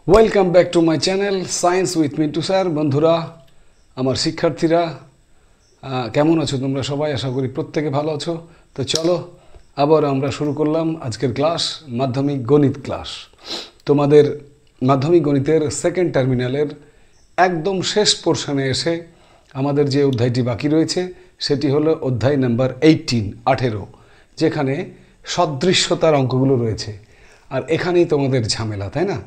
Welcome back to my channel science with Mintu sir. বন্ধুরা, আমার শিক্ষার্থীরা, কেমন আছো তোমরা সবাই? আশা করি প্রত্যেকে ভালো আছো। তো চলো আবার আমরা শুরু করলাম আজকের ক্লাস, মাধ্যমিক গণিত ক্লাস। তোমাদের মাধ্যমিক গণিতের সেকেন্ড টার্মিনালের একদম শেষ পোর্শনে এসে আমাদের যে অধ্যায়টি বাকি রয়েছে সেটি হলো অধ্যায় নাম্বার 18, যেখানে সদৃশ্যতার অঙ্কগুলো রয়েছে। আর এখানেই তোমাদের ঝামেলা, তাই না?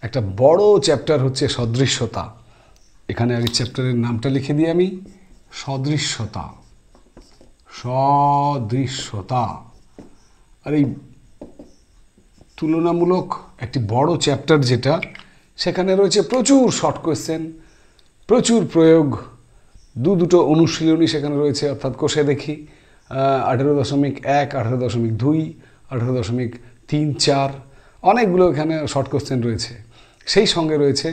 একটা বড় চ্যাপ্টার হচ্ছে সদৃশ্যতা। এখানে আগে চ্যাপ্টারের নামটা লিখে দিই আমি, সদৃশ্যতা। সদৃশ্যতা আর এই তুলনামূলক একটি বড় চ্যাপ্টার যেটা, সেখানে রয়েছে প্রচুর শর্ট কোয়েশ্চেন, প্রচুর প্রয়োগ, দুটো অনুশীলনী সেখানে রয়েছে। অর্থাৎ কষে দেখি 18.1, 18.2, 18.3-4, অনেকগুলো এখানে শর্ট কোয়েশ্চেন রয়েছে। সেই সঙ্গে রয়েছে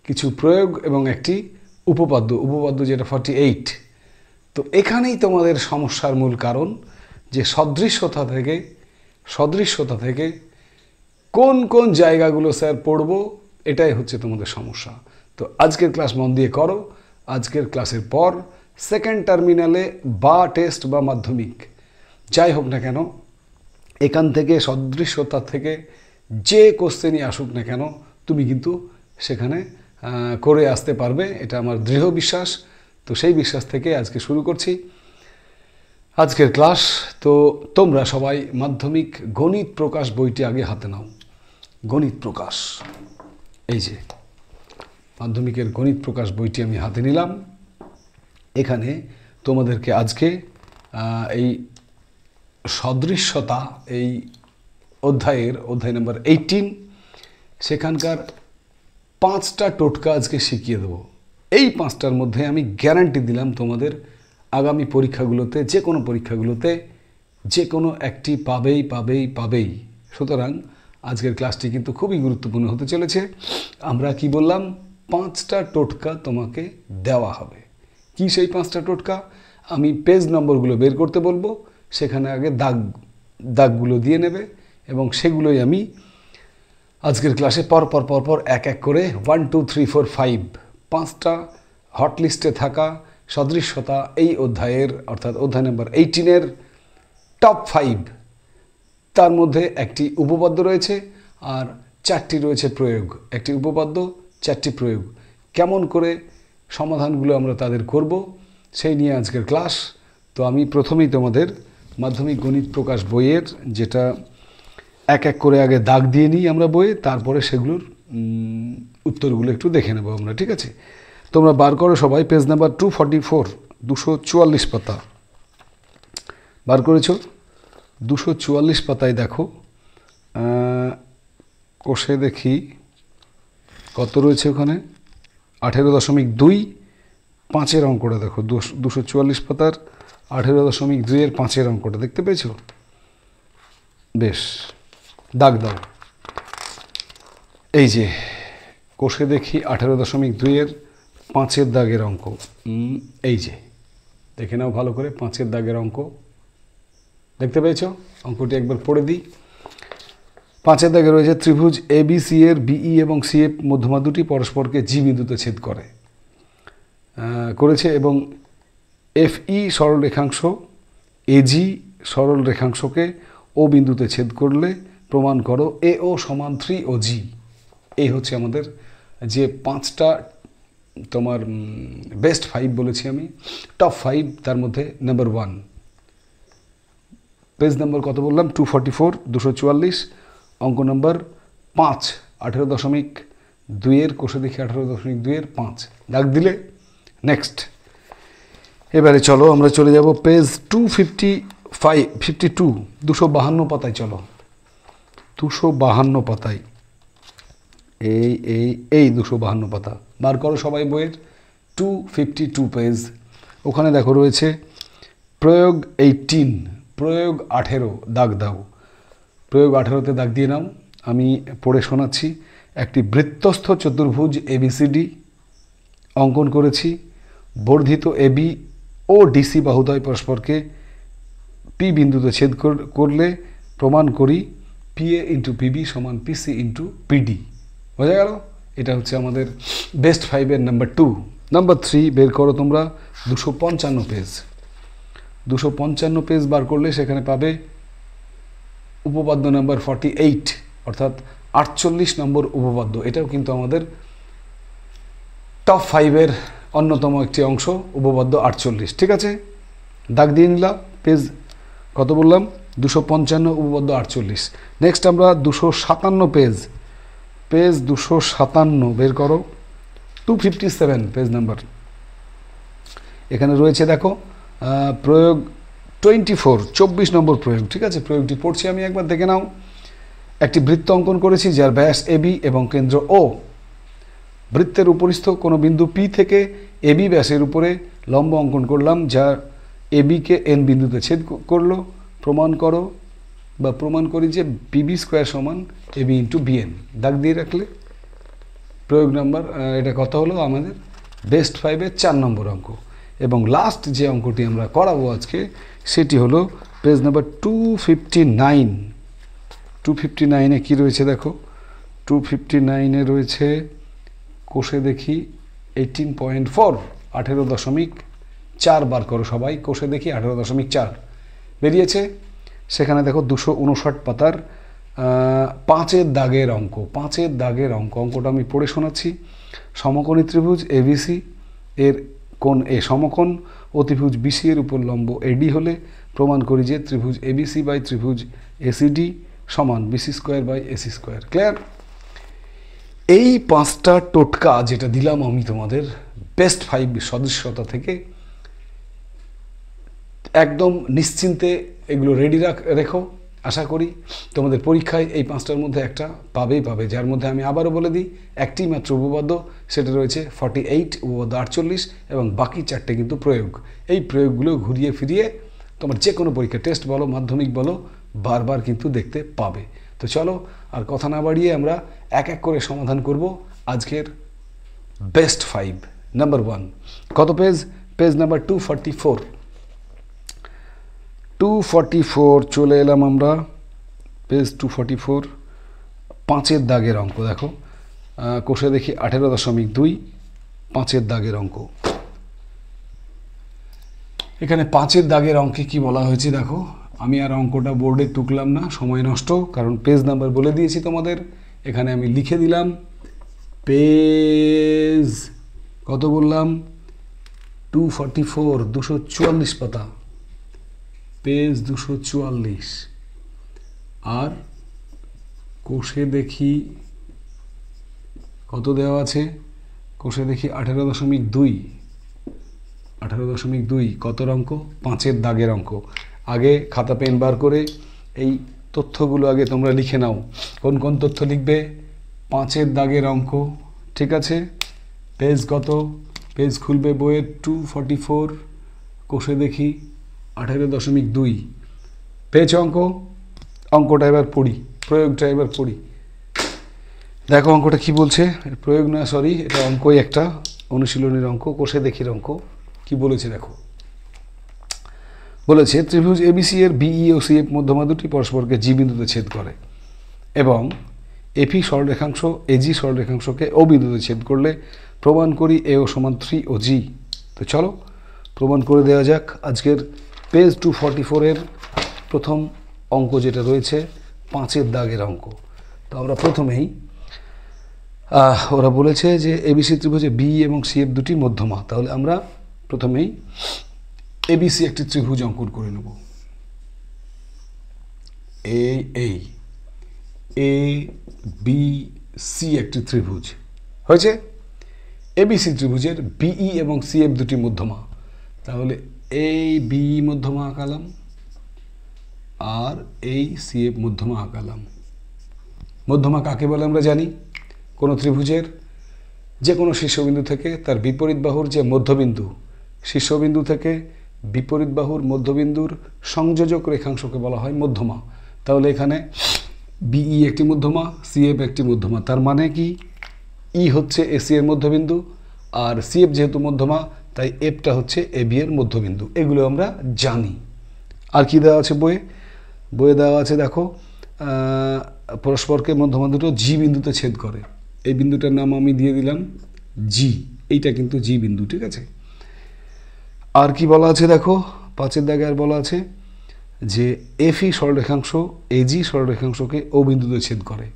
কিছু প্রয়োগ এবং একটি উপপাদ্য যেটা 48। তো এখানেই তোমাদের সমস্যার মূল কারণ, যে সদৃশ্যতা থেকে কোন কোন জায়গাগুলো স্যার পড়ব, এটাই হচ্ছে তোমাদের সমস্যা। তো আজকের ক্লাস মন দিয়ে করো। আজকের ক্লাসের পর সেকেন্ড টার্মিনালে বা টেস্ট বা মাধ্যমিক যাই হোক না কেন, এখান থেকে সদৃশ্যতা থেকে যে কোশ্চেনই আসুক না কেন, তুমি কিন্তু সেখানে করে আসতে পারবে, এটা আমার দৃঢ় বিশ্বাস। তো সেই বিশ্বাস থেকে আজকে শুরু করছি আজকের ক্লাস। তো তোমরা সবাই মাধ্যমিক গণিত প্রকাশ বইটি আগে হাতে নাও। গণিত প্রকাশ, এই যে মাধ্যমিকের গণিত প্রকাশ বইটি আমি হাতে নিলাম। এখানে তোমাদেরকে আজকে এই সদৃশ্যতা এই অধ্যায় নাম্বার 18, সেখানকার 5টা টোটকা আজকে শিখিয়ে দেবো। এই 5টার মধ্যে আমি গ্যারান্টি দিলাম তোমাদের আগামী পরীক্ষাগুলোতে, যে কোনো পরীক্ষাগুলোতে যে কোনো একটি পাবেই। সুতরাং আজকের ক্লাসটি কিন্তু খুবই গুরুত্বপূর্ণ হতে চলেছে। আমরা কি বললাম, 5টা টোটকা তোমাকে দেওয়া হবে। কি সেই 5টা টোটকা? আমি পেজ নম্বরগুলো বের করতে বলবো, সেখানে আগে দাগগুলো দিয়ে নেবে এবং সেগুলোই আমি আজকের ক্লাসে পরপর এক এক করে 1, 2, 3, 4, 5 5টা হট লিস্টে থাকা সদৃশ্যতা এই অধ্যায়ের, অর্থাৎ অধ্যায় নাম্বার 18-এর টপ 5, তার মধ্যে একটি উপপাদ্য রয়েছে আর 4টি রয়েছে প্রয়োগ। একটি উপপাদ্য, 4টি প্রয়োগ। কেমন করে সমাধানগুলো আমরা তাদের করব, সেই নিয়ে আজকের ক্লাস। তো আমি প্রথমেই তোমাদের মাধ্যমিক গণিত প্রকাশ বইয়ের, যেটা এক এক করে আগে দাগ দিয়ে নিই আমরা বইয়ে, তারপরে সেগুলোর উত্তরগুলো একটু দেখে নেব আমরা, ঠিক আছে? তোমরা বার করো সবাই পেজ নাম্বার 244, 244 পাতা বার করেছ। 244 পাতায় দেখো, কষে দেখি কত রয়েছে ওখানে। 18.2, 5-এর অঙ্কটা দেখো। 244 পাতার 18.2-এর 5-এর অঙ্কটা দেখতে পেয়েছো? বেশ, দাগ দাও। এই যে কষে দেখি 18.2-এর 5-এর দাগের অঙ্ক। এই যে দেখে নাও ভালো করে, 5-এর দাগের অঙ্ক দেখতে পেয়েছো? অঙ্কটি একবার পড়ে দিই। 5-এর দাগে রয়েছে, ত্রিভুজ ABC এর BE এবং CF মধ্যমা দুটি পরস্পরকে G বিন্দুতে ছেদ করেছে এবং FE সরল রেখাংশ AG সরল রেখাংশকে O বিন্দুতে ছেদ করলে প্রমাণ করো AO সমান 3OG। এই হচ্ছে আমাদের যে 5টা তোমার বেস্ট 5 বলেছি আমি, টপ 5, তার মধ্যে নাম্বার 1। পেজ নাম্বার কত বললাম? 244, 244, অঙ্ক নাম্বার 5, 18.2-এর কষে দেখি 18.2-এর 5 দাগ দিলে। নেক্সট, এবারে চলো আমরা চলে যাব পেজ 252, 252 পাতায়। চলো 252 পাতায়, এই 252 পাতা বার করো সবাই বইয়ের। 252 পেজ, ওখানে দেখো রয়েছে প্রয়োগ 18, প্রয়োগ 18, দাগ দাও। প্রয়োগ 18-তে দাগ দিয়ে নাও। আমি পড়ে শোনাচ্ছি। একটি বৃত্তস্থ চতুর্ভুজ ABCD অঙ্কন করেছি। বর্ধিত AB ও DC বাহুদ্বয় পরস্পরকে P বিন্দুতে ছেদ করলে প্রমাণ করি PA × PB সমান PC × PD। বোঝা গেল? এটা হচ্ছে আমাদের বেস্ট 5-এর নাম্বার 2। নাম্বার 3 বের করো তোমরা 255 পেজ। 255 পেজ বার করলে সেখানে পাবে উপপাদ্য নাম্বার 48, অর্থাৎ 48 নম্বর উপপাদ্য। এটাও কিন্তু আমাদের টপ 5-এর অন্যতম একটি অংশ, উপপাদ্য 48। ঠিক আছে, দাগ দিয়ে নিলাম। পেজ কত বললাম? 255, উপপাদ্য 48। নেক্সট আমরা 257 পেজ 257 বের করো। 257 পেজ নাম্বার। এখানে রয়েছে দেখো প্রয়োগ 24 নম্বর প্রয়োগ। ঠিক আছে, প্রয়োগটি পড়ছি আমি, একবার দেখে নাও। একটি বৃত্ত অঙ্কন করেছি যার ব্যাস এবি এবং কেন্দ্র ও। বৃত্তের উপরিস্থ কোনো বিন্দু পি থেকে এবি ব্যাসের উপরে লম্ব অঙ্কন করলাম, যা এবিকে এন বিন্দুতে ছেদ করলো। প্রমাণ করো বা প্রমাণ করি যে বিবি স্কোয়ার সমান এবি ইন্টু বিএন। দাগ দিয়ে রাখলে প্রয়োগ নাম্বার, এটা কত হলো আমাদের বেস্ট 5-এর 4 নম্বর অঙ্ক। এবং লাস্ট যে অঙ্কটি আমরা করাবো আজকে সেটি হলো পেজ নাম্বার 259। 259-এ কী রয়েছে দেখো? 259-এ রয়েছে, কোষে দেখি 18.4, 18.4 বার করো সবাই। কোষে দেখি 18.4 বেরিয়েছে। সেখানে দেখো 259 পাতার 5-এর দাগের অঙ্ক। 5-এর দাগের অঙ্কটা আমি পড়ে শোনাচ্ছি। সমকোণী ত্রিভুজ এবিসি এর কোণ এ সমকোণ, অতিভুজ বিসি এর উপর লম্ব এডি হলে প্রমাণ করি যে ত্রিভুজ এবিসি বাই ত্রিভুজ এসিডি সমান BC square by AC square. Clear? এই 5টা টোটকা যেটা দিলাম আমি তোমাদের বেস্ট 5 সদস্যতা থেকে, একদম নিশ্চিন্তে এগুলো রেডি রেখো। আশা করি তোমাদের পরীক্ষায় এই 5টার মধ্যে একটা পাবে, যার মধ্যে আমি আবারও বলে দিই একটি মাত্র উপপাদ্য, সেটা রয়েছে 48, উপপাদ্য 48, এবং বাকি 4টে কিন্তু প্রয়োগ। এই প্রয়োগগুলো ঘুরিয়ে ফিরিয়ে তোমার যে কোনো পরীক্ষা, টেস্ট বলো মাধ্যমিক বলো, বারবার কিন্তু দেখতে পাবে। তো চলো আর কথা না বাড়িয়ে আমরা এক এক করে সমাধান করব আজকের বেস্ট 5। নাম্বার 1 কত পেজ? Page number 244। 244 চলে এলাম আমরা। পেজ 244, 5-এর দাগের অঙ্ক দেখো। কোষে দেখি 18.2, 5-এর দাগের অঙ্ক। এখানে 5-এর দাগের অঙ্কে কি বলা হয়েছে দেখো। আমি আর অঙ্কটা বোর্ডে টুকলাম না, সময় নষ্ট, কারণ পেজ নাম্বার বলে দিয়েছি তোমাদের। এখানে আমি লিখে দিলাম পেজ কত বললাম? 244, 244 পাতা, পেজ 244। আর কোষে দেখি কত দেওয়া আছে? কোষে দেখি 18.2, 18.2 কতর অঙ্ক? 5-এর দাগের অঙ্ক। আগে খাতা পেন বার করে এই তথ্যগুলো আগে তোমরা লিখে নাও। কোন কোন তথ্য লিখবে? 5-এর দাগের অঙ্ক। ঠিক আছে, পেজ কত? পেজ খুলবে বইয়ের 244, কোষে দেখি 18.2 পেজ অঙ্কটা এবার পড়ি, প্রয়োগটা এবার পড়ি। দেখো অঙ্কটা কি বলছে। প্রয়োগ না, সরি, এটা অঙ্কই একটা, অনুশীলনের অঙ্ক, কোষে দেখির অঙ্ক। কি বলেছে দেখো। বলেছে ত্রিভুজ এবিসি এর বিই ও সিএফ মধ্যমা দুটি পরস্পরকে জি বিন্দুতে ছেদ করে এবং এপি সরলরেখাংশ এজি সরলরেখাংশকে ও বিন্দুতে ছেদ করলে প্রমাণ করি এ ও সমান 3 ও জি। তো চলো প্রমাণ করে দেওয়া যাক। আজকের পেজ 244-এর প্রথম অঙ্ক যেটা রয়েছে 5-এর দাগের অঙ্ক। তো আমরা প্রথমেই ওরা বলেছে যে এবিসি ত্রিভুজে বি এবং সিএফ দুটি মধ্যমা। তাহলে আমরা প্রথমেই এবিসি একটি ত্রিভুজ অঙ্কন করে নেব। এ বি সি একটি ত্রিভুজ হয়েছে। এবিসি ত্রিভুজের বিই এবং সিএফ দুটি মধ্যমা। তাহলে এই বি মধ্যমা আঁকালাম আর এই সিএফ মধ্যমা আঁকালাম। মধ্যমা কাকে বলে আমরা জানি? কোনো ত্রিভুজের যে কোনো শীর্ষবিন্দু থেকে তার বিপরীত বাহুর যে মধ্যবিন্দু, শীর্ষবিন্দু থেকে বিপরীত বাহুর মধ্যবিন্দুর সংযোজক রেখাংশকে বলা হয় মধ্যমা। তাহলে এখানে বিই একটি মধ্যমা, সিএফ একটি মধ্যমা। তার মানে কি? ই হচ্ছে এসি এর মধ্যবিন্দু, আর সিএফ যেহেতু মধ্যমা তাই এফটা হচ্ছে এবি এর মধ্যবিন্দু। এগুলো আমরা জানি। আর কি দেওয়া আছে বইয়ে? বইয়ে দেওয়া আছে দেখো পরস্পরকে মধ্যমা দুটো জি বিন্দুতে ছেদ করে। এই বিন্দুটার নাম আমি দিয়ে দিলাম জি, এইটা কিন্তু জি বিন্দু, ঠিক আছে। আর কি বলা আছে দেখো 5-এর দাগে, আর বলা আছে যে এফই সরলরেখাংশ এজি সরলরেখাংশকে ও বিন্দুতে ছেদ করে।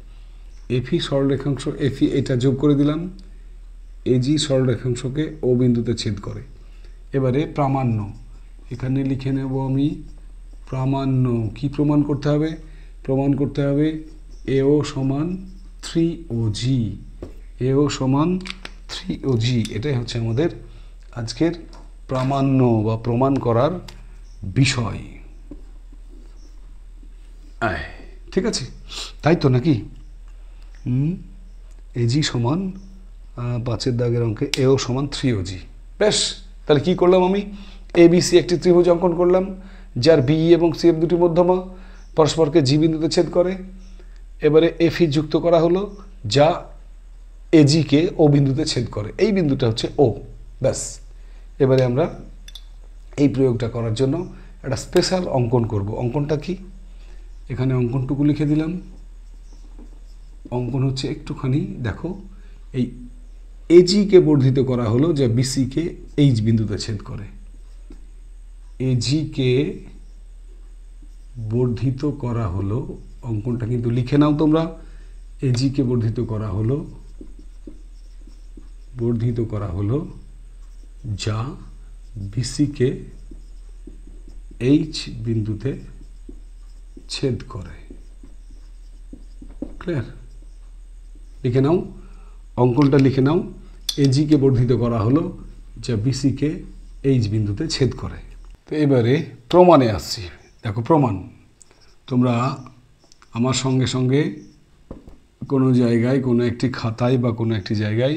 এফই সরলরেখাংশ এফই এটা যোগ করে দিলাম, এজি সরলরেখাংশকে ও বিন্দুতে ছেদ করে। এবারে প্রামাণ্য এখানে লিখে নেব আমি প্রামাণ্য। কি প্রমাণ করতে হবে? প্রমাণ করতে হবে এও সমান 3OG, এও সমান 3OG। এটাই হচ্ছে আমাদের আজকের প্রামাণ্য বা প্রমাণ করার বিষয়। ঠিক আছে, তাই তো নাকি? এজি সমান 5-এর দাগের অঙ্কে এও সমান 3OG। বেশ, তাহলে কি করলাম আমি? ABC একটি ত্রিভুজ অঙ্কন করলাম যার বিই এবং সিএফ দুটি মধ্যমা পরস্পরকে জি বিন্দুতে ছেদ করে। এবারে এফই যুক্ত করা হলো যা এজিকে ও বিন্দুতে ছেদ করে। এই বিন্দুটা হচ্ছে ও। ব্যাস, এবারে আমরা এই প্রয়োগটা করার জন্য একটা স্পেশাল অঙ্কন করব। অঙ্কনটা কি? এখানে অঙ্কনটুকু লিখে দিলাম। অঙ্কন হচ্ছে একটুখানি দেখো, এই এজিকে বর্ধিত করা হলো যা বিসিকে এইচ বিন্দুতে ছেদ করে। এজিকে বর্ধিত করা হলো, অঙ্কনটা কিন্তু লিখে নাও তোমরা। এজিকে বর্ধিত করা হলো যা বিসিকে এইচ বিন্দুতে ছেদ করে। ক্লিয়ার? লিখে নাও, অঙ্কনটা লিখে নাও। এজিকে বর্ধিত করা হলো যা বিসিকে এইচ বিন্দুতে ছেদ করে। তো এবারে প্রমাণে আসছি। দেখো প্রমাণ, তোমরা আমার সঙ্গে সঙ্গে কোনো জায়গায় কোনো একটি খাতায় বা কোনো একটি জায়গায়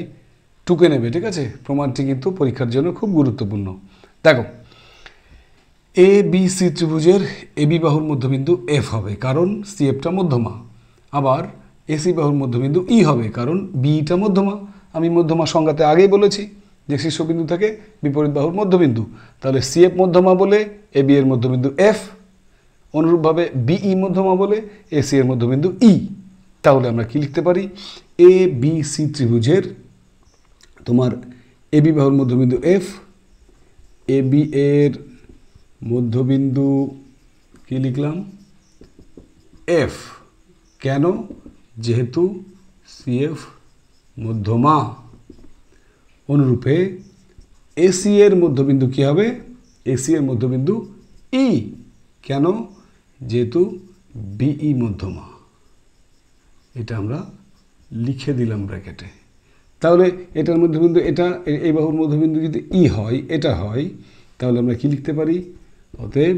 টুকে নেবে, ঠিক আছে? প্রমাণটি কিন্তু পরীক্ষার জন্য খুব গুরুত্বপূর্ণ। দেখো, এ বি সি ত্রিভুজের এবি বাহুর মধ্যবিন্দু এফ হবে কারণ সিএফটা মধ্যমা। আবার এসি বাহুর মধ্যবিন্দু ই হবে কারণ বিটা মধ্যমা। আমি মধ্যমা সংজ্ঞাতে আগেই বলেছি যে শীর্ষবিন্দু থেকে বিপরীত বাহুর মধ্যবিন্দু। তাহলে সিএফ মধ্যমা বলে এবি এর মধ্যবিন্দু এফ, অনুরূপভাবে বিই মধ্যমা বলে এসি এর মধ্যবিন্দু ই। তাহলে আমরা কি লিখতে পারি? এ বি সি ত্রিভুজের তোমার এবি বাহুর মধ্যবিন্দু এফ, এবি এর মধ্যবিন্দু কি লিখলাম? এফ। কেন? যেহেতু সিএফ মধ্যমা। অনুরূপে এসি এর মধ্যবিন্দু কি হবে? এসি এর মধ্যবিন্দু ই। কেন? যেহেতু বিই মধ্যমা। এটা আমরা লিখে দিলাম ব্র্যাকেটে। তাহলে এটার মধ্যবিন্দু, এটা এই বাহুর মধ্যবিন্দু যদি ই হয়, এটা হয়, তাহলে আমরা কি লিখতে পারি? অতএব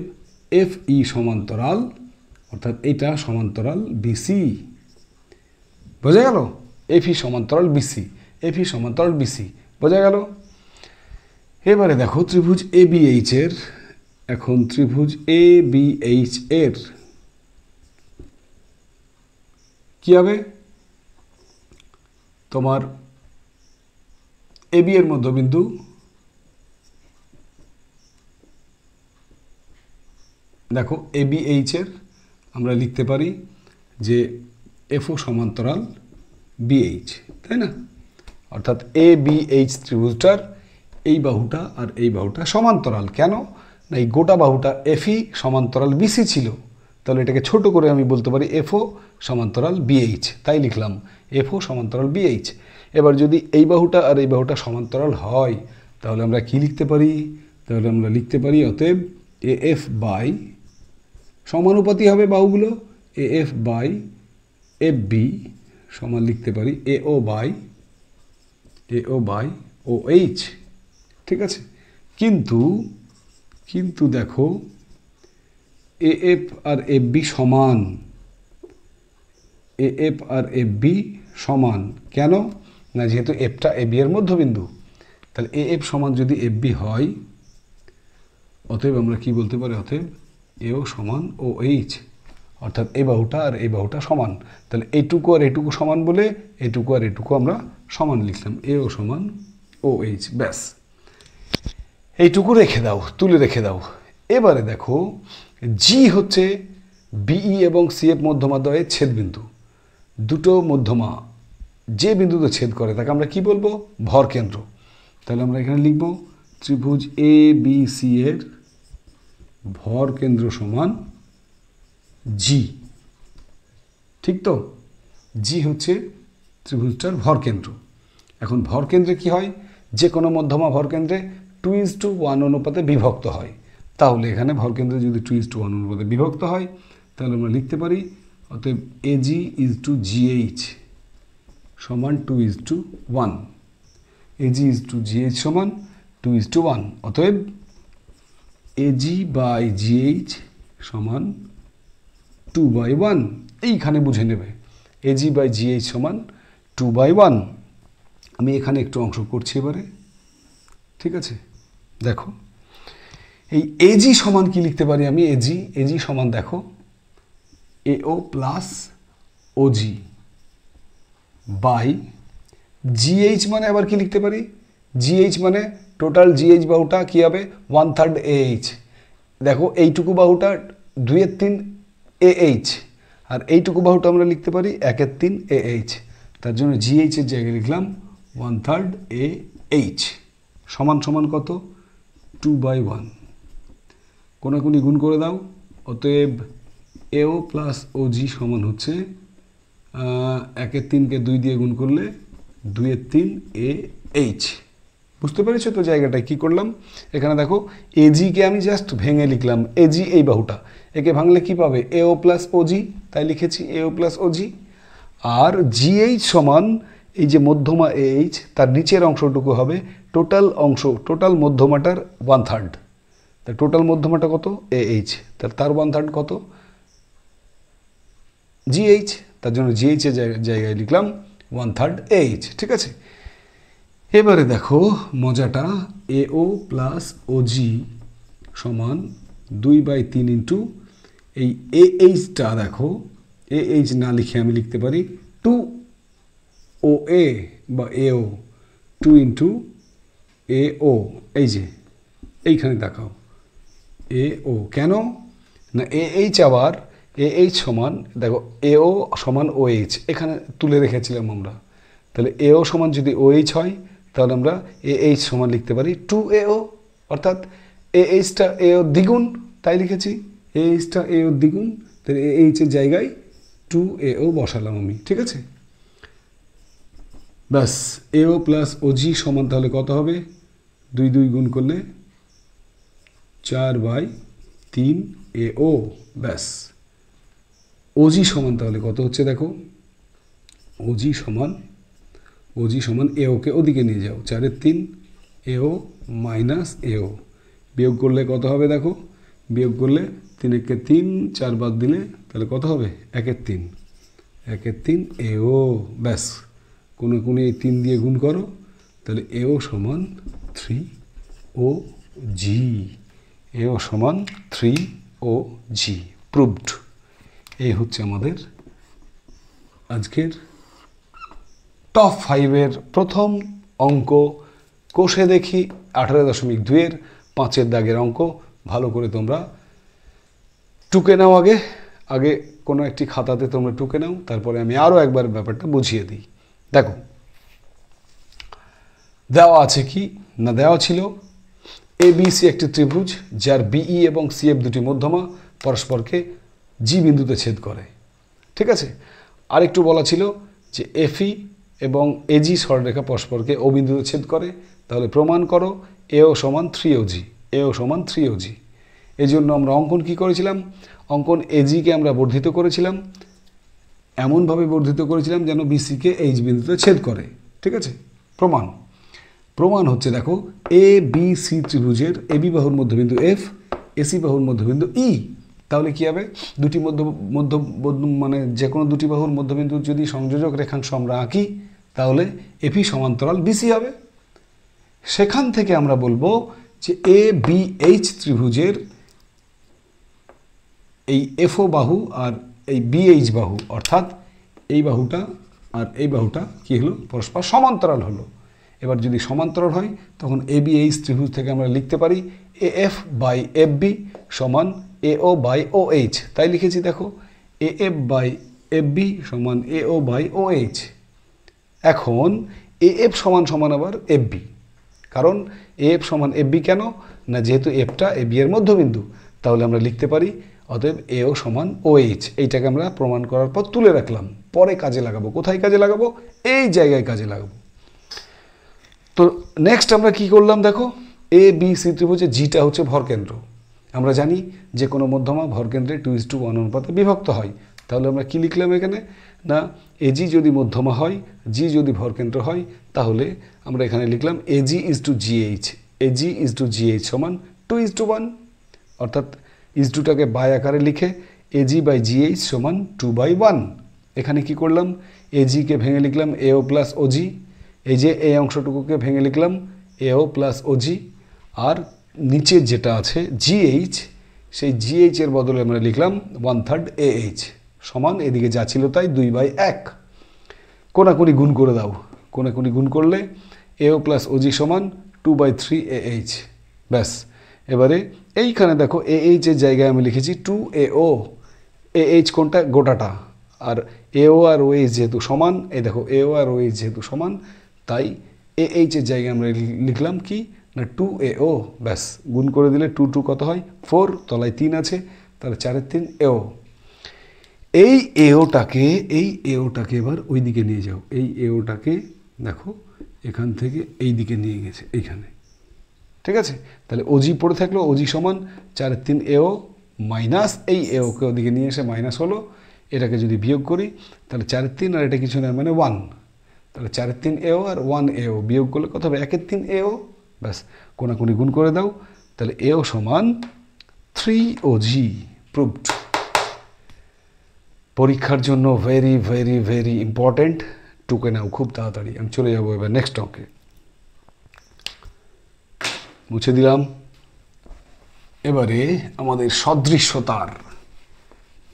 এফ ই সমান্তরাল, অর্থাৎ এটা সমান্তরাল বিসি। বোঝা গেল? এফ ই সমান্তরাল বিসি, এফ ই সমান্তরাল বিসি। বোঝা গেল? এবারে দেখো ত্রিভুজ এ বি এইচ এর, এখন ত্রিভুজ এ বি এইচ এর কি হবে? তোমার এবি এর মধ্যবিন্দু দেখো এবি এইচ এর আমরা লিখতে পারি যে এফও সমান্তরাল বিএইচ, তাই না? অর্থাৎ এ বি এইচ ত্রিভুজটার এই বাহুটা আর এই বাহুটা সমান্তরাল। কেন না? এই গোটা বাহুটা এফই সমান্তরাল বিসি ছিল। তাহলে এটাকে ছোট করে আমি বলতে পারি এফও সমান্তরাল বিএইচ। তাই লিখলাম এফও সমান্তরাল বিএইচ। এবার যদি এই বাহুটা আর এই বাহুটা সমান্তরাল হয় তাহলে আমরা কি লিখতে পারি? তাহলে আমরা লিখতে পারি অতএব এ এফ বাই, সমানুপাতি হবে বাহুগুলো, A F by F B সমান লিখতে পারি এও বাই ও এইচ। ঠিক আছে? কিন্তু দেখো এ এফ আর এফ বি সমান, এ এফ আর এফ বি সমান। কেন না? যেহেতু এফটা এ বি এর মধ্যবিন্দু। তাহলে এ এফ সমান যদি এফ বি হয়, অতএব আমরা কি বলতে পারি? অতএব এও সমান ও এইচ, অর্থাৎ এই বাহুটা আর এই বাহুটা সমান। তাহলে এইটুকু আর এইটুকু সমান বলে এইটুকু আর এইটুকু আমরা সমান লিখলাম, এও সমান ও এইচ। ব্যাস, এইটুকু রেখে দাও, তুলে রেখে দাও। এবারে দেখো জি হচ্ছে বিই এবং সিএফ মধ্যমাদ্বয়ের ছেদবিন্দু। দুটো মধ্যমা যে বিন্দুতে ছেদ করে তাকে আমরা কি বলবো? ভর কেন্দ্র। তাহলে আমরা এখানে লিখব ত্রিভুজ এ বি সি এর ভর কেন্দ্র সমান জি। ঠিক তো? জি হচ্ছে ত্রিভুজটার ভর কেন্দ্র। এখন ভর কেন্দ্রে কি হয়? যে কোনো মধ্যমা ভর কেন্দ্রে 2:1 অনুপাতে বিভক্ত হয়। তাহলে এখানে ভর কেন্দ্রে যদি 2:1 অনুপাতে বিভক্ত হয় তাহলে আমরা লিখতে পারি অতএব এজি ইজ টু জিএইচ সমান 2:1। এজি ইজ টু জিএইচ সমান 2:1। অতএব এজি বাই জিএইচ সমান 2/1। এইখানে বুঝে নেবে এজি বাই জিএইচ সমান 2/1। আমি এখানে একটু অংশ করছি এবারে। ঠিক আছে, দেখো এই এজি সমান কি লিখতে পারি আমি? এজি সমান দেখো এও প্লাস ওজি বাই জিএইচ মানে আবার কি লিখতে পারি? জিএইচ মানে টোটাল জিএইচ বাহুটা কি হবে? 1/3 AH। দেখো এইটুকু বাহুটা 2/3 AH আর এইটুকু বাহুটা আমরা লিখতে পারি 1/3 AH। তার জন্য জিএইচ এর জায়গায় লিখলাম 1/3 AH সমান সমান কত? 2/1। কোনাকুনি গুণ করে দাও। অতএব এও প্লাস ওজি সমান হচ্ছে 1/3কে 2 দিয়ে গুণ করলে 2/3 AH। বুঝতে পেরেছো তো জায়গাটায় কি করলাম? এখানে দেখো এজিকে আমি জাস্ট ভেঙে লিখলাম। এজি এই বাহুটা, একে ভাঙলে কি পাবে? এও প্লাস ওজি, তাই লিখেছি এও প্লাস ওজি। আর জিএইচ সমান এই যে মধ্যমা এইচ তার নিচের অংশটুকু হবে টোটাল অংশ, টোটাল মধ্যমাটার 1/3। তাই টোটাল মধ্যমাটা কত? AH। তার 1/3 কত? জিএইচ। তার জন্য জিএইচ এর জায়গায় লিখলাম 1/3 AH। ঠিক আছে, এবারে দেখো মজাটা, এও প্লাস ওজি সমান 2/3 ইন্টু এই AHটা দেখো, AH না লিখে আমি লিখতে পারি 2OA বা AO, 2 ইন্টু AO। এই যে এইখানে দেখাও AO কেন না? AH আবার AH সমান দেখো AO সমান OH এখানে তুলে রেখেছিলাম আমরা। তাহলে AO সমান যদি OH হয় তাহলে আমরা AH সমান লিখতে পারি 2AO, অর্থাৎ AHটা AO দ্বিগুণ, তাই লিখেছি AHটা AO দ্বিগুণ। তাহলে AH এর জায়গায় 2AO বসালাম আমি। ঠিক আছে, ব্যাস AO প্লাস ওজি সমান তাহলে কত হবে? 2 গুণ করলে 4/3 AO। ব্যাস ওজি সমান তাহলে কত হচ্ছে দেখো? ওজি সমান এওকে ওদিকে নিয়ে যাও, 4/3 AO মাইনাস AO বিয়োগ করলে কত হবে দেখো? বিয়োগ করলে 3 × 3, 4 বাদ দিলে তাহলে কত হবে? 1/3 AO। ব্যাস কোনে 3 দিয়ে গুণ করো, তাহলে AO সমান 3OG। AO সমান 3OG প্রুভড। এই হচ্ছে আমাদের আজকের টপ 5-এর প্রথম অঙ্ক। কোষে দেখি 18.2-এর 5-এর দাগের অঙ্ক। ভালো করে তোমরা টুকে নাও। আগে কোনো একটি খাতাতে তোমরা টুকে নাও, তারপরে আমি আরও একবার ব্যাপারটা বুঝিয়ে দিই। দেখো দেওয়া আছে কি না, দেওয়া ছিল ABC একটি ত্রিভুজ যার BE এবং CF দুটি মধ্যমা পরস্পরকে জি বিন্দুতে ছেদ করে। ঠিক আছে, আরেকটু বলা ছিল যে FE এবং AG সরলরেখা পরস্পরকে ও বিন্দুতে ছেদ করে। তাহলে প্রমাণ করো AO সমান 3OG। AO সমান 3OG। এই জন্য আমরা অঙ্কন কি করেছিলাম? অঙ্কন AGকে আমরা বর্ধিত করেছিলাম, এমনভাবে বর্ধিত করেছিলাম যেন BCকে H বিন্দুতে ছেদ করে। ঠিক আছে, প্রমাণ হচ্ছে দেখো ABC ত্রিভুজের AB বাহুর মধ্যবিন্দু F, AC বাহুর মধ্যবিন্দু E। তাহলে কি হবে? দুটি মানে যে কোনো দুটি বাহুর মধ্যবিন্দুর যদি সংযোজক রেখাংশ আমরা আঁকি তাহলে FE সমান্তরাল BC হবে। সেখান থেকে আমরা বলবো যে ABH ত্রিভুজের এই FO বাহু আর এই BH বাহু, অর্থাৎ এই বাহুটা আর এই বাহুটা কি হলো? পরস্পর সমান্তরাল হলো। এবার যদি সমান্তরাল হয় তখন ABH ত্রিভুজ থেকে আমরা লিখতে পারি AF/FB সমান AO/OH। তাই লিখেছি দেখো AF/FB সমান AO/OH। এখন এ এফ সমান সমান আবার এফ বি, কারণ এ এফ সমান এফ বি কেন না, যেহেতু এফটা এ বি এর মধ্যবিন্দু, তাহলে আমরা লিখতে পারি অতএব এও সমান ও এইচ। এইটাকে আমরা প্রমাণ করার পর তুলে রাখলাম, পরে কাজে লাগাবো। কোথায় কাজে লাগাবো? এই জায়গায় কাজে লাগাবো। তো নেক্সট আমরা কি করলাম দেখো, এ বি সি ত্রিভুজে জিটা হচ্ছে ভরকেন্দ্র। আমরা জানি যে কোনো মধ্যমা ভরকেন্দ্রে 2:1 অনুপাতে বিভক্ত হয়। তাহলে আমরা কি লিখলাম এখানে না, এজি যদি মধ্যমা হয়, জি যদি ভরকেন্দ্র হয়, তাহলে আমরা এখানে লিখলাম AG is to GH. AG is to GH সমান 2:1, অর্থাৎ ইজ টুটাকে বাই আকারে লিখে এজি বাই জিএইচ সমান 2/1। এখানে কি করলাম, এজিকে ভেঙে লিখলাম এও প্লাস ওজি, এই যে এই অংশটুকুকে ভেঙে লিখলাম এও প্লাস ওজি, আর নিচে যেটা আছে জিএইচ, সেই জিএইচ এর বদলে আমরা লিখলাম 1/3 এএইচ সমান, এদিকে যা ছিল তাই 2/1। কোনাকুনি গুণ করে দাও, কোনাকুনি গুণ করলে এও প্লাস ওজি সমান 2/3 এএইচ। ব্যাস, এবারে এইখানে দেখো এএইচ এর জায়গায় আমি লিখেছি 2AO। এএইচ কোনটা? গোটাটা। আর এও আর ওএইচ যেহেতু সমান, এই দেখো এও আর ওএইচ যেহেতু সমান, তাই এএইচ এর জায়গায় আমরা লিখলাম কি না 2AO। ব্যাস, গুণ করে দিলে 2 2 কত হয়? 4, তলায় 3 আছে, তাহলে 4 3 এও। এই এওটাকে এবার ওই দিকে নিয়ে যাও। এই এওটাকে দেখো এখান থেকে এই দিকে নিয়ে গেছে এইখানে, ঠিক আছে? তাহলে ওজি পড়ে থাকলো, ওজি সমান 4 3 এও মাইনাস এই এওকে ওদিকে নিয়ে এসে মাইনাস হলো। এটাকে যদি বিয়োগ করি তাহলে 4 3 আর এটা কিছু নয় মানে 1, তাহলে 4 3 এও আর 1 এও বিয়োগ করলে কত হবে? 1 3 এও। ব্যাস, কোনাকুনি গুণ করে দাও, তাহলে এও সমান 3OG। প্রুভড। পরীক্ষার জন্য ভেরি ভেরি ভেরি ইম্পর্টেন্ট, টুকে নাও খুব তাড়াতাড়ি। আমি চলে যাবো এবার নেক্সট অঙ্কে। মুছে দিলাম। এবারে আমাদের সদৃশ্যতার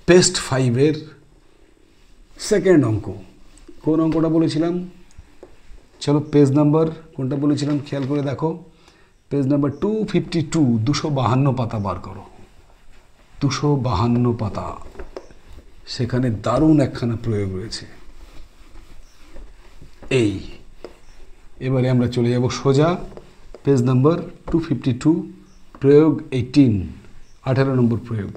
টেস্ট 5-এর সেকেন্ড অঙ্ক। কোন অঙ্কটা বলেছিলাম? চলো পেজ নাম্বার কোনটা বলেছিলাম খেয়াল করে দেখো। পেজ নাম্বার 252, 252 পাতা বার করো। 252 পাতা, সেখানে দারুণ একখানা প্রয়োগ রয়েছে। এই এবারে আমরা চলে যাব সোজা পেজ নাম্বার 252, প্রয়োগ 18, 18 নম্বর প্রয়োগ।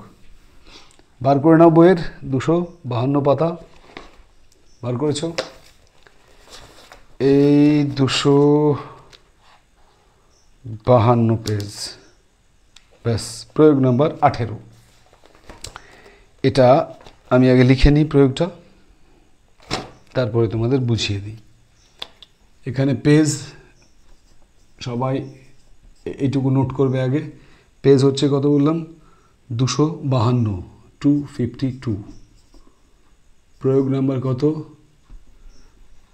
বার করে নাও বইয়ের 252 পাতা। বার করেছ? এই 252 পেজ। ব্যাস, প্রয়োগ নাম্বার 18। এটা আমি আগে লিখে নিই প্রয়োগটা, তারপরে তোমাদের বুঝিয়ে দিই। এখানে পেজ সবাই এইটুকু নোট করবে আগে। পেজ হচ্ছে কত বললাম? 252, 252। প্রয়োগ নাম্বার কত?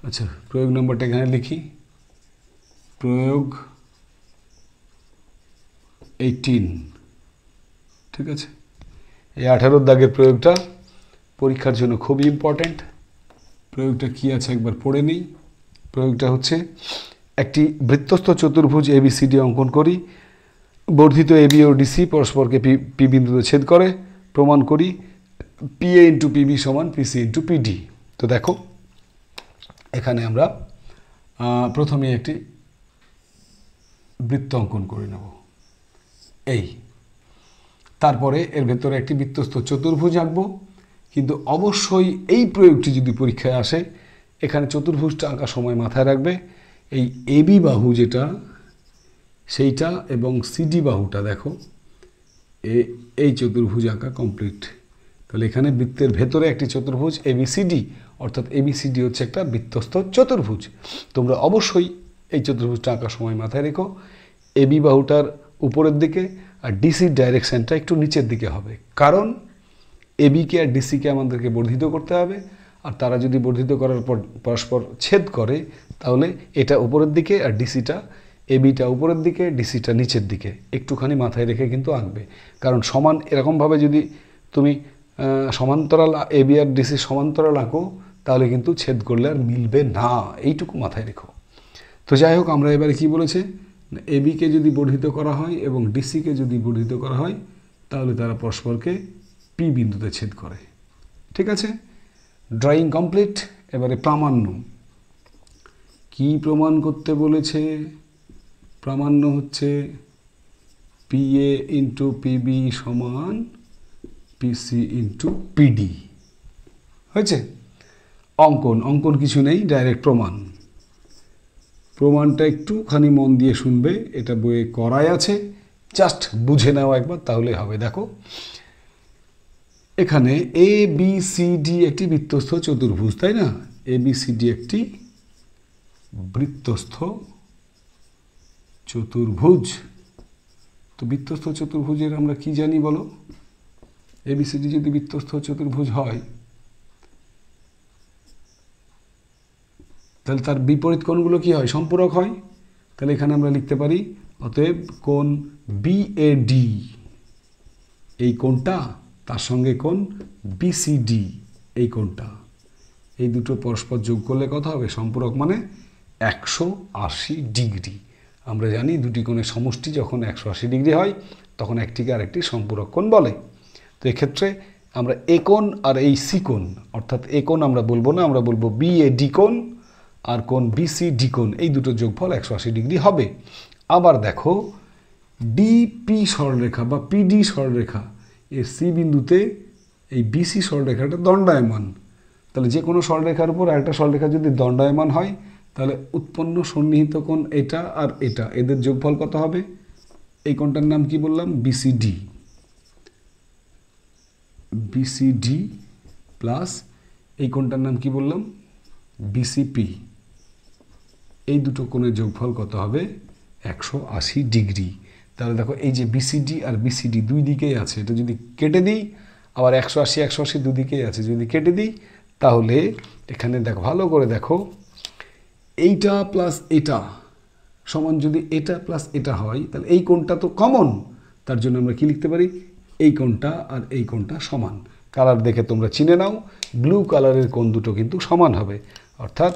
আচ্ছা, প্রয়োগ নাম্বারটা এখানে লিখি। প্রয়োগ 18, ঠিক আছে? এই 18 দাগের প্রয়োগটা পরীক্ষার জন্য খুবই ইম্পর্ট্যান্ট। প্রয়োগটা কি আছে একবার পড়ে নিই। প্রয়োগটা হচ্ছে, একটি বৃত্তস্থ চতুর্ভুজ ABCD অঙ্কন করি। বর্ধিত AB ও DC পরস্পরকে পি বিন্দুতে ছেদ করে। প্রমাণ করি PA ইন্টু PB সমান PC ইন্টু PD। তো দেখো এখানে আমরা প্রথমে একটি বৃত্ত অঙ্কন করে নেব। এই তারপরে এর ভেতরে একটি বৃত্তস্থ চতুর্ভুজ আঁকবো। কিন্তু অবশ্যই এই প্রয়োগটি যদি পরীক্ষায় আসে, এখানে চতুর্ভুজটা আঁকার সময় মাথায় রাখবে এই AB বাহু যেটা সেইটা এবং CD বাহুটা দেখো এই চতুর্ভুজ আঁকা কমপ্লিট। তাহলে এখানে বৃত্তের ভেতরে একটি চতুর্ভুজ ABCD, অর্থাৎ ABCD হচ্ছে একটা বৃত্তস্থ চতুর্ভুজ। তোমরা অবশ্যই এই চতুর্ভুজটা আঁকার সময় মাথায় রেখো AB বাহুটার উপরের দিকে আর DCর ডাইরেকশানটা একটু নিচের দিকে হবে, কারণ ABকে আর DCকে আমাদেরকে বর্ধিত করতে হবে। আর তারা যদি বর্ধিত করার পর পরস্পর ছেদ করে, তাহলে এটা উপরের দিকে আর DCটা ABটা উপরের দিকে, DCটা নিচের দিকে। একটুখানি মাথায় রেখে কিন্তু আঁকবে, কারণ সমান এরকমভাবে যদি তুমি সমান্তরাল AB আর DC সমান্তরাল আঁকো, তাহলে কিন্তু ছেদ করলে আর মিলবে না, এইটুকু মাথায় রেখো। তো যাই হোক, আমরা এবারে কি বলেছে, ABকে যদি বর্ধিত করা হয় এবং DCকে যদি বর্ধিত করা হয়, তাহলে তারা পরস্পরকে P বিন্দুতে ছেদ করে। ঠিক আছে, ড্রয়িং কমপ্লিট। এবারে প্রামাণ্য। কি প্রমাণ করতে বলেছে? প্রামাণ্য হচ্ছে PA ইন্টু PB সমান PC ইন্টু PD। হয়েছে? অঙ্কন কিছু নেই, ডাইরেক্ট প্রমাণটা একটুখানি মন দিয়ে শুনবে, এটা বইয়ে করাই আছে, জাস্ট বুঝে নাও একবার, তাহলে হবে। দেখো এখানে ABCD একটি বৃত্তস্থ চতুর্ভুজ, তাই না? ABCD একটি বৃত্তস্থ চতুর্ভুজ। তো বৃত্তস্থ চতুর্ভুজের আমরা কি জানি বলো? ABCD যদি বৃত্তস্থ চতুর্ভুজ হয়, তাহলে তার বিপরীত কোণগুলো কি হয়? সম্পূরক হয়। তাহলে এখানে আমরা লিখতে পারি অতএব কোণ BAD এই কোণটা, তার সঙ্গে কোণ BCD এই কোণটা, এই দুটো পরস্পর যোগ করলে কত হবে? সম্পূরক মানে 180 ডিগ্রি। আমরা জানি দুটি কোণের সমষ্টি যখন 180 ডিগ্রি হয় তখন একটিকে আরেকটি সম্পূরক কোণ বলে। তো এক্ষেত্রে আমরা এ কোণ আর এই সি কোণ, অর্থাৎ এ কোণ আমরা বলবো না, আমরা বলবো BAD কোণ, আর কোণ BCD কোণ, এই দুটো যোগফল 180 ডিগ্রি হবে। আবার দেখো DP সরলরেখা বা PD সরলরেখা এর সি বিন্দুতে এই BC সরলরেখাটা দণ্ডায়মান। তাহলে যে কোনো সরলরেখার উপর আরেকটা সরলরেখা যদি দণ্ডায়মান হয়, তাহলে উৎপন্ন সন্নিহিত কোণ এটা আর এটা, এদের যোগফল কত হবে? এই কোণটার নাম কি বললাম? BCD প্লাস এই কোণটার নাম কি বললাম? BCP। এই দুটো কোণের যোগফল কত হবে? 180 ডিগ্রি। তাহলে দেখো এই যে BCD আর BCD দুই দিকেই আছে, এটা যদি কেটে দিই, আবার 180 দুদিকেই আছে, যদি কেটে দিই তাহলে এখানে দেখো, ভালো করে দেখো, এইটা প্লাস এটা সমান যদি এটা প্লাস এটা হয়, তাহলে এই কোণটা তো কমন, তার জন্য আমরা কি লিখতে পারি? এই কোণটা আর এই কোণটা সমান। কালার দেখে তোমরা চিনে নাও, ব্লু কালারের কোণ দুটো কিন্তু সমান হবে, অর্থাৎ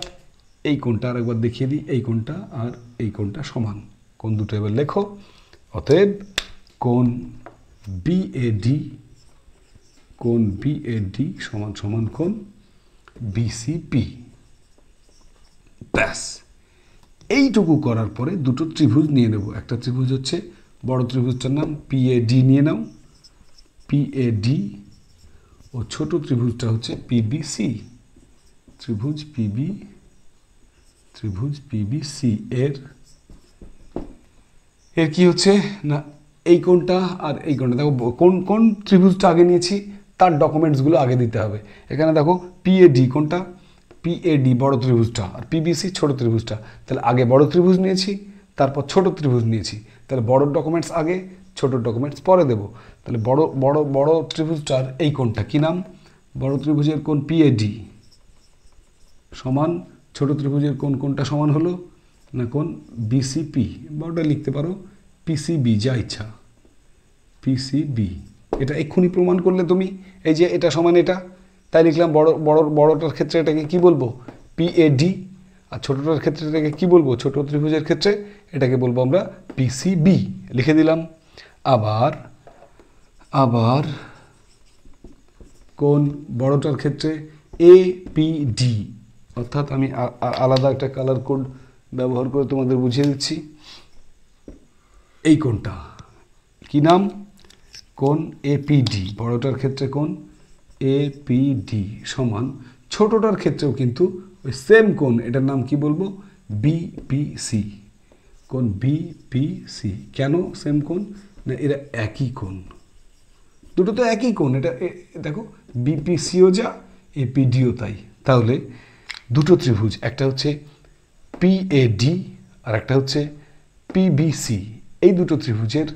এই কোণটা আর একবার দেখিয়ে দিই, এই কোণটা আর এই কোণটা সমান। কোণ দুটো এবার লেখো, অতএব কোণ BAD সমান সমান কোণ BCP। ব্যাস, এইটুকু করার পরে দুটো ত্রিভুজ নিয়ে নেব। একটা ত্রিভুজ হচ্ছে বড় ত্রিভুজটার নাম PAD নিয়ে নাও, PAD, ও ছোট ত্রিভুজটা হচ্ছে PBC, ত্রিভুজ PBC। এর কি হচ্ছে না, এই কোণটা আর এই কোণটা, দেখো কোন ত্রিভুজটা আগে নিয়েছি তার ডকুমেন্টসগুলো আগে দিতে হবে। এখানে দেখো PAD কোনটা? PAD বড় ত্রিভুজটা, আর PBC ছোট ত্রিভুজটা। তাহলে আগে বড় ত্রিভুজ নিয়েছি, তারপর ছোট ত্রিভুজ নিয়েছি। তাহলে বড় ডকুমেন্টস আগে, ছোট ডকুমেন্টস পরে দেব। তাহলে বড় ত্রিভুজটার এই কোণটা কি নাম? বড় ত্রিভুজের কোণ PAD সমান ছোট ত্রিভুজের কোনটা সমান হলো না? কোণ BCP। বড়টা লিখতে পারো PCB, যা ইচ্ছা, PCB। এটা এক্ষুনি প্রমাণ করলে তুমি, এই যে এটা সমান এটা, তাই লিখলাম। বড়টার ক্ষেত্রে এটাকে কি বলবো? PAD। আর ছোটটার ক্ষেত্রে এটাকে কি বলবো? ছোট ত্রিভুজের ক্ষেত্রে এটাকে বলবো আমরা PCB, লিখে দিলাম। আবার কোন বড়টার ক্ষেত্রে APD, অর্থাৎ আমি আলাদা একটা কালার কোড ব্যবহার করে তোমাদের বুঝিয়ে দিচ্ছি। এই কোণটা কি নাম? কোণ APD। বড়টার ক্ষেত্রে কোণ APD সমান ছোটটার ক্ষেত্রেও কিন্তু ওই সেম কোণ, এটার নাম কি বলবো? BPC। কোণ BPC কেন সেম কোণ? না, এরা একই কোণ, দুটো তো একই কোণ। এটা দেখো BPCও যা, APDও তাই। তাহলে দুটো ত্রিভুজ, একটা হচ্ছে PAD আর একটা হচ্ছে PBC, এই দুটো ত্রিভুজের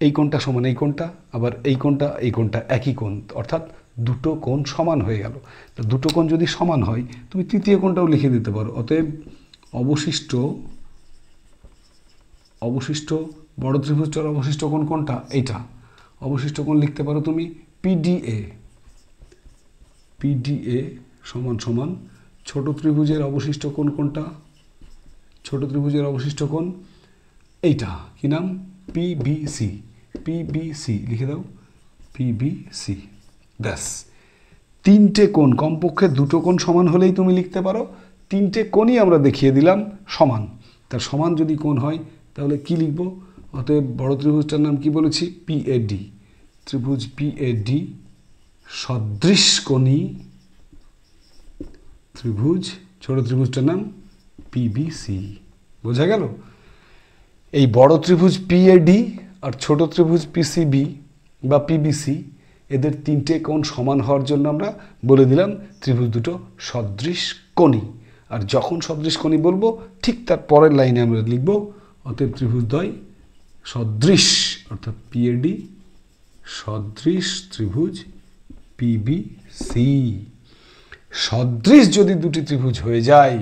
এই কোণটা সমান এই কোণটা, আবার এই কোণটা একই কোণ, অর্থাৎ দুটো কোণ সমান হয়ে গেল। তো দুটো কোণ যদি সমান হয়, তুমি তৃতীয় কোণটাও লিখে দিতে পারো। অতএব অবশিষ্ট বড় ত্রিভুজটার অবশিষ্ট কোণ কোনটা? এইটা। অবশিষ্ট কোণ লিখতে পারো তুমি PDA সমান সমান ছোট ত্রিভুজের অবশিষ্ট কোণ কোনটা? ছোট ত্রিভুজের অবশিষ্ট কোণ এইটা, কি নাম? PBC লিখে দাও, PBC। ব্যাস, তিনটে কোণ, কমপক্ষে দুটো কোণ সমান হলেই তুমি লিখতে পারো তিনটে কোণই আমরা দেখিয়ে দিলাম সমান। তার সমান যদি কোণ হয় তাহলে কি লিখব? অতএব বড় ত্রিভুজটার নাম কি বলেছি? পিএডি। ত্রিভুজ পিএডি সদৃশকোণী ত্রিভুজ। ছোট ত্রিভুজটার নাম পিবিসি। বোঝা গেল? এই বড় ত্রিভুজ পিএডি আর ছোট ত্রিভুজ পিসিবি বা পিবিসি, এদের তিনটে কোণ সমান হওয়ার জন্য আমরা বলে দিলাম ত্রিভুজ দুটো সদৃশকোণী। আর যখন সদৃশকোণী বলবো ঠিক তার পরের লাইনে আমরা লিখব অতএব ত্রিভুজদ্বয় সদৃশ, অর্থাৎ পিএডি সদৃশ ত্রিভুজ পিবিসি। সদৃশ যদি দুটি ত্রিভুজ হয়ে যায়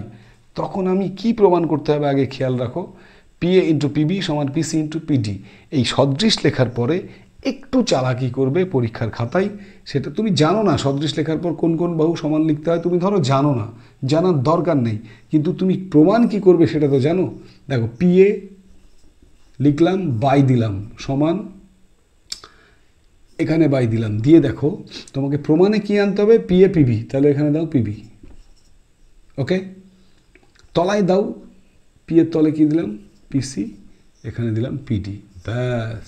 তখন আমি কি প্রমাণ করতে হবে আগে খেয়াল রাখো। পিএ ইন্টু পিবি সমান পিসি ইন্টু পিডি। এই সদৃশ লেখার পরে একটু চালাকি করবে পরীক্ষার খাতায়। সেটা তুমি জানো না সদৃশ লেখার পর কোন কোন বাহু সমান লিখতে হয়, তুমি ধরো জানো না, জানার দরকার নেই, কিন্তু তুমি প্রমাণ কি করবে সেটা তো জানো। দেখো পিএ লিখলাম, বাই দিলাম, সমান এখানে বাই দিলাম, দিয়ে দেখো তোমাকে প্রমাণে কি আনতে হবে? পিএ পিবি, তাহলে এখানে দাও পিবি। ওকে, তলায় দাও, পিএর তলে কি দিলাম? পিসি, এখানে দিলাম পিডি। ব্যাস,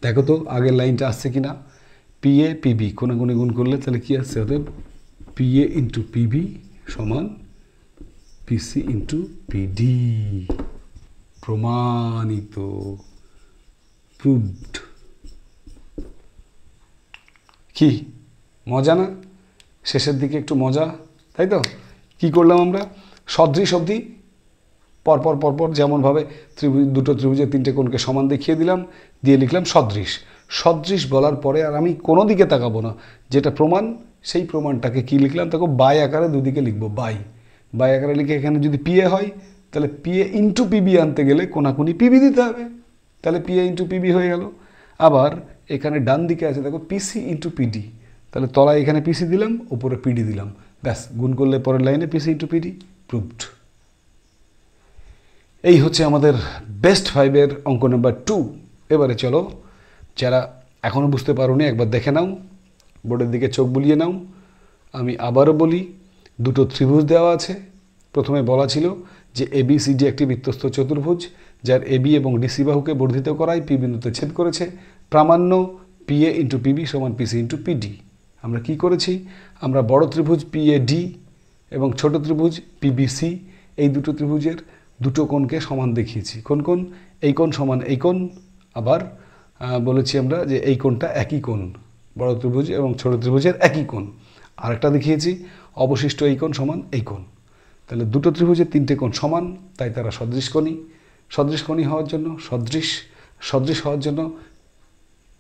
দেখো তো আগের লাইনটা আসছে কি না? পিএ পিবি কোণাগুণে গুণ করলে তাহলে কি আসছে? অতএব পিএ ইন্টু পিবি সমান পিসি ইন্টু পিডি। প্রমাণিত, প্রুভড। কি মজা না? শেষের দিকে একটু মজা, তাই তো? কি করলাম আমরা? সদৃশ অবধি পরপর পরপর যেমনভাবে দুটো ত্রিভুজের তিনটে কোণকে সমান দেখিয়ে দিলাম, দিয়ে লিখলাম সদৃশ। সদৃশ বলার পরে আর আমি কোনো দিকে তাকাবো না, যেটা প্রমাণ সেই প্রমাণটাকে কি লিখলাম? দেখো বাই আকারে দুদিকে লিখবো, বাই। বাই আকারে লিখে এখানে যদি পিএ হয় তাহলে পিএ ইন্টু পিবি আনতে গেলে কোনাকুনি পিবি দিতে হবে, তাহলে পিএ ইন্টু পিবি হয়ে গেল। আবার এখানে ডান দিকে আছে দেখো পিসি ইন্টু পিডি, তাহলে তলায় এখানে পিসি দিলাম, উপরে পিডি দিলাম, ব্যাস গুণ করলে পরের লাইনে পিসি ইন্টু পিডি, প্রুভড। এই হচ্ছে আমাদের বেস্ট 5-এর অঙ্ক নাম্বার 2। এবারে চলো, যারা এখনও বুঝতে পারোনি একবার দেখে নাও, বোর্ডের দিকে চোখ বুলিয়ে নাও। আমি আবারও বলি, দুটো ত্রিভুজ দেওয়া আছে। প্রথমে বলা ছিল যে এবিসিডি একটি বৃত্তস্থ চতুর্ভুজ, যার এবি এবং ডিসি বাহুকে বর্ধিত করায় পি বিন্দুতে ছেদ করেছে। প্রামাণ্য পিএ ইন্টু পিবি সমান পিসি ইন্টু পিডি। আমরা কি করেছি? আমরা বড় ত্রিভুজ পিএডি এবং ছোট ত্রিভুজ পিবিসি, এই দুটো ত্রিভুজের দুটো কোণকে সমান দেখিয়েছি। কোন কোণ? এই কোণ সমান এই কোণ। আবার বলেছি আমরা যে এই কোণটা একই কোণ, বড় ত্রিভুজ এবং ছোট ত্রিভুজের একই কোণ। আরেকটা দেখিয়েছি অবশিষ্ট এই কোণ সমান এই কোণ। তাহলে দুটো ত্রিভুজের তিনটে কোণ সমান, তাই তারা সদৃশকোণী। সদৃশকোণী হওয়ার জন্য সদৃশ হওয়ার জন্য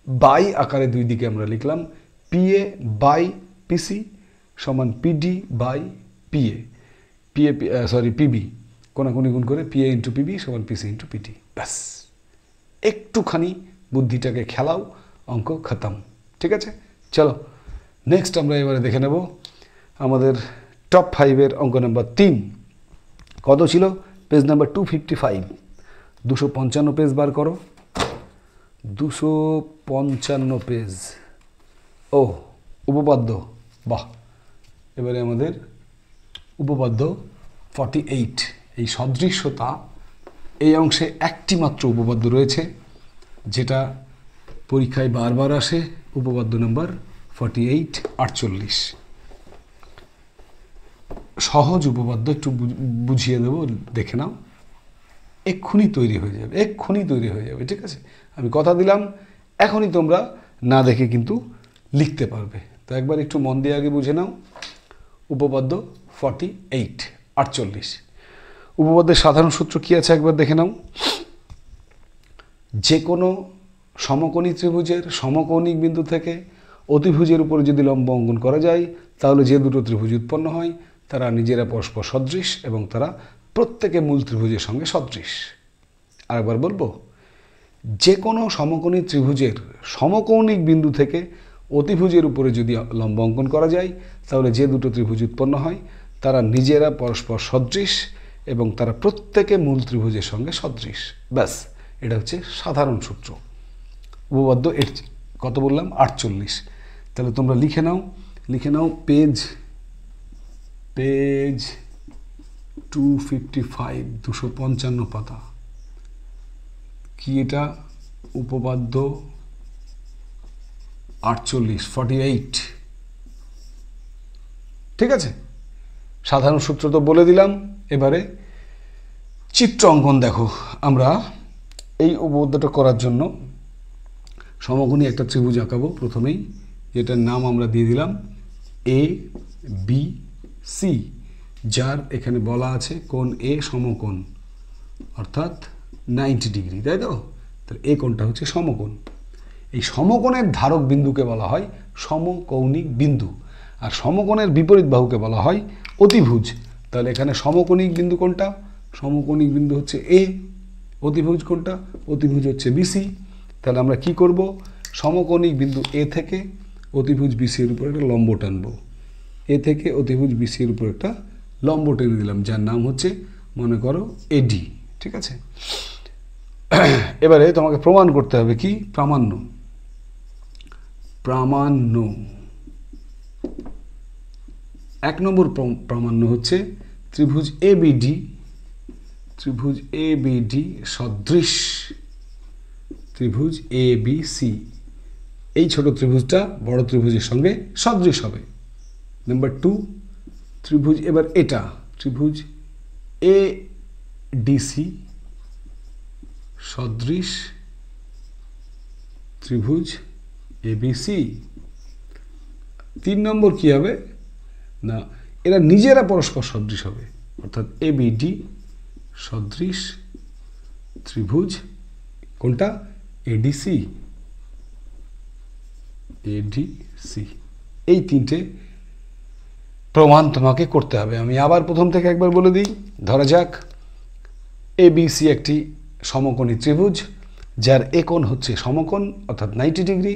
বাই আকারে দুই দিকে আমরা লিখলাম পিএ বাই পিসি সমান পিডি বাই পিএ। পিবি কোনাকুনি গুণ করে পিএ ইন্টু পিবি সমান পিসি ইন্টু পিডি। ব্যাস, একটুখানি বুদ্ধিটাকে খেলাও, অঙ্ক খতম। ঠিক আছে, চলো নেক্সট আমরা এবারে দেখে নেব আমাদের টপ 5-এর অঙ্ক নাম্বার 3। কত ছিল? Page number 255। 255 পেজ বার করো। 255 পেজ। ও উপপাদ্য, বাহ। এবারে আমাদের উপপাদ্য 48। এই সদৃশ্যতা, এই অংশে একটি মাত্র উপপাদ্য রয়েছে যেটা পরীক্ষায় বারবার আসে, উপপাদ্য নাম্বার 48, 48। সহজ উপপাদ্য, একটু বুঝিয়ে দেবো, দেখে নাও। এক্ষুনি তৈরি হয়ে যাবে, এক্ষুনি তৈরি হয়ে যাবে। ঠিক আছে, আমি কথা দিলাম এখনই তোমরা না দেখে কিন্তু লিখতে পারবে। তো একবার একটু মন দিয়ে আগে বুঝে নাও। উপপাদ্য 48, 48। উপপাদ্যের সাধারণ সূত্র কী আছে একবার দেখে নাও। যে কোনো সমকোণী ত্রিভুজের সমকৌণিক বিন্দু থেকে অতিভুজের উপরে যদি লম্ব অঙ্কন করা যায় তাহলে যে দুটো ত্রিভুজ উৎপন্ন হয় তারা নিজেরা পরস্পর সদৃশ এবং তারা প্রত্যেকে মূল ত্রিভুজের সঙ্গে সদৃশ। আরেকবার বলবো, যে কোনো সমকোণী ত্রিভুজের সমকৌণিক বিন্দু থেকে অতিভুজের উপরে যদি লম্ব অঙ্কন করা যায় তাহলে যে দুটো ত্রিভুজ উৎপন্ন হয় তারা নিজেরা পরস্পর সদৃশ এবং তারা প্রত্যেকে মূল ত্রিভুজের সঙ্গে সদৃশ। ব্যাস, এটা হচ্ছে সাধারণ সূত্র। উপপাদ্য কত বললাম? 48। তাহলে তোমরা লিখে নাও পেজ 255 255 পাতা। কি এটা? উপপাদ্য 48 48। ঠিক আছে, সাধারণ সূত্র তো বলে দিলাম। এবারে চিত্র অঙ্কন দেখো। আমরা এই উপপাদ্যটা করার জন্য সমকোণী একটা ত্রিভুজ আঁকাবো প্রথমেই, যেটার নাম আমরা দিয়ে দিলাম এ বি সি, যার এখানে বলা আছে কোণ এ সমকোণ, অর্থাৎ 90 ডিগ্রি, তাই তো? তাহলে এই কোণটা হচ্ছে সমকোণ। এই সমকোণের ধারক বিন্দুকে বলা হয় সমকৌণিক বিন্দু, আর সমকোণের বিপরীত বাহুকে বলা হয় অতিভুজ। তাহলে এখানে সমকৌণিক বিন্দু কোনটা? সমকৌণিক বিন্দু হচ্ছে এ। অতিভুজ কোনটা? অতিভুজ হচ্ছে বিসি। তাহলে আমরা কি করব? সমকৌণিক বিন্দু এ থেকে অতিভুজ বিসি এর উপর একটা লম্ব টানবো। এ থেকে অতিভুজ বিসি এর উপর একটা লম্ব টেনে দিলাম, যার নাম হচ্ছে মনে করো এডি। ঠিক আছে, এবারে তোমাকে প্রমাণ করতে হবে কি? প্রামাণ্য। প্রামাণ্য 1 নম্বর প্রামাণ্য হচ্ছে ত্রিভুজ এবিডি, ত্রিভুজ এবিডি সদৃশ ত্রিভুজ এবিসি। এই ছোট ত্রিভুজটা বড় ত্রিভুজের সঙ্গে সদৃশ হবে। নাম্বার 2, ত্রিভুজ, এবার এটা ত্রিভুজ এডিসি সদৃশ ত্রিভুজ এবিসি। 3 নম্বর কি হবে না, এরা নিজেরা পরস্পর সদৃশ হবে, অর্থাৎ এবিডি সদৃশ ত্রিভুজ কোনটা? এডিসি। এডিসি। এই 3টে প্রমাণ তোমাকে করতে হবে। আমি আবার প্রথম থেকে একবার বলে দিই। ধরা যাক এবিসি একটি সমকোণী ত্রিভুজ, যার এ কোণ হচ্ছে সমকোণ অর্থাৎ 90 ডিগ্রি।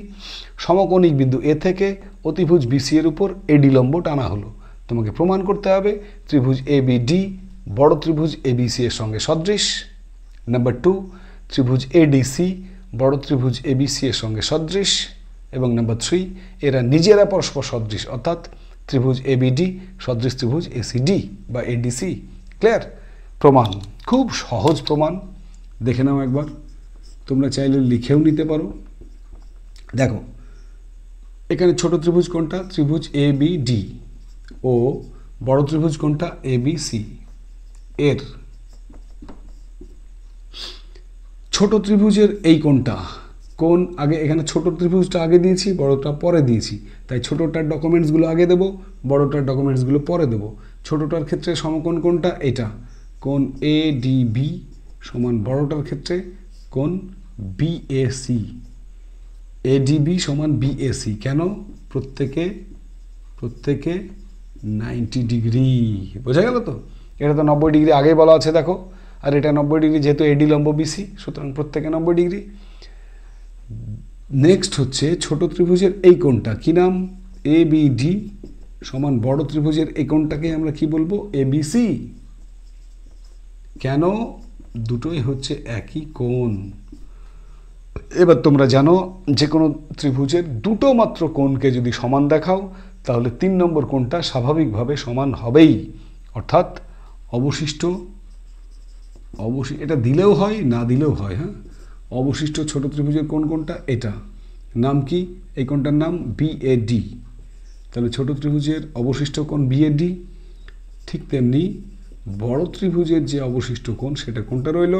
সমকোণিক বিন্দু এ থেকে অতিভুজ বিসি এর উপর এডি লম্ব টানা হলো। তোমাকে প্রমাণ করতে হবে ত্রিভুজ এবিডি বড় ত্রিভুজ এবিসি এর সঙ্গে সদৃশ। নাম্বার 2, ত্রিভুজ এডিসি বড় ত্রিভুজ এবিসি এর সঙ্গে সদৃশ। এবং নাম্বার 3, এরা নিজেরা পরস্পর সদৃশ, অর্থাৎ ত্রিভুজ এবিডি সদৃশ ত্রিভুজ এসিডি বা এডিসি। ক্লিয়ার? প্রমাণ খুব সহজ প্রমাণ, দেখে নাও একবার। তোমরা চাইলে লিখেও নিতে পারো। দেখো এখানে ছোট ত্রিভুজ কোনটা? ত্রিভুজ এবিডি। ও বড় ত্রিভুজ কোনটা? এবিসি। এর ছোট ত্রিভুজের এই কোণটা কোন আগে? এখানে ছোট ত্রিভুজটা আগে দিয়েছি, বড়টা পরে দিয়েছি, তাই ছোটটার ডকুমেন্টসগুলো আগে দেবো, বড়টার ডকুমেন্টসগুলো পরে দেবো। ছোটটার ক্ষেত্রে সমকোণ কোনটা? এটা কোণ এডিবি সমান বড়টার ক্ষেত্রে কোণ বিএসি। এডিবি সমান বিএসি। কেন? প্রত্যেকে 90 ডিগ্রি। বোঝা গেল তো? এটা তো 90 ডিগ্রি আগেই বলা আছে, দেখো। আর এটা 90 ডিগ্রি, যেহেতু এডি লম্ব বিসি, সুতরাং প্রত্যেকে 90 ডিগ্রি। নেক্সট হচ্ছে ছোট ত্রিভুজের এই কোণটা, কি নাম? এবিডি সমান বড় ত্রিভুজের এই কোণটাকে আমরা কি বলবো? এবিসি। কেন? দুটোই হচ্ছে একই কোণ। এবার তোমরা জানো যে কোনো ত্রিভুজের দুটো মাত্র কোণকে যদি সমান দেখাও, তাহলে 3 নম্বর কোণটা স্বাভাবিকভাবে সমান হবেই। অর্থাৎ অবশিষ্ট এটা দিলেও হয়, না দিলেও হয়। হ্যাঁ, অবশিষ্ট ছোট ত্রিভুজের কোণ কোনটা? এটা। নাম কি? এই কোণটার নাম বিএডি। তাহলে ছোট ত্রিভুজের অবশিষ্ট কোণ বিএডি। ঠিক তেমনি বড় ত্রিভুজের যে অবশিষ্ট কোণ, সেটা কোনটা রইল?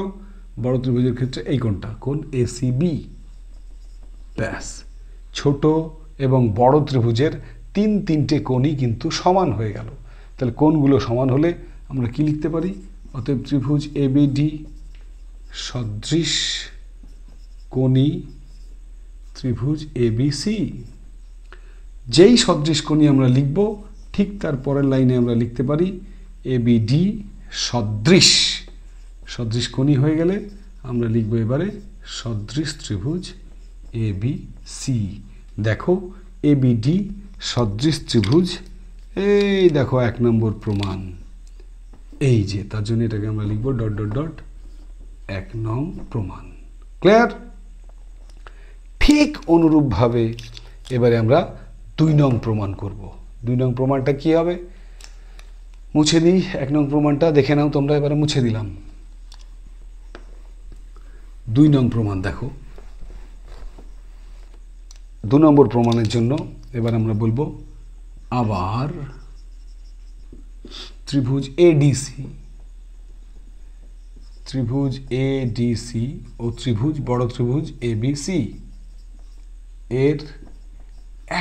বড় ত্রিভুজের ক্ষেত্রে এই কোণটা, কোণ এসিবি। ব্যাস, ছোট এবং বড় ত্রিভুজের 3টে কোণই কিন্তু সমান হয়ে গেল। তাহলে কোণগুলো সমান হলে আমরা কি লিখতে পারি? অতএব ত্রিভুজ এবিডি সদৃশ কোণী ত্রিভুজ এবিসি। যেই সদৃশ কোণী আমরা লিখব, ঠিক তার পরের লাইনে আমরা লিখতে পারি এবিডি সদৃশ। সদৃশ কোণী হয়ে গেলে আমরা লিখব এবারে সদৃশ ত্রিভুজ এবিসি। দেখো এবিডি সদৃশ ত্রিভুজ, এই দেখো 1 নম্বর প্রমাণ। এই যে, তার জন্য এটাকে আমরা লিখব ... 1 নং প্রমাণ। ক্লিয়ার? ঠিক অনুরূপভাবে এবারে আমরা 2 নং প্রমাণ করব। 2 নং প্রমাণটা কি হবে? মুছে দিই 1 নং প্রমাণটা, দেখে নাও তোমরা। এবারে মুছে দিলাম। 2 নং প্রমাণ দেখো। 2 নম্বর প্রমাণের জন্য এবার আমরা বলবো আবার ত্রিভুজ এডিসি, ত্রিভুজ এডিসি ও ত্রিভুজ বড় ত্রিভুজ এবিসি এর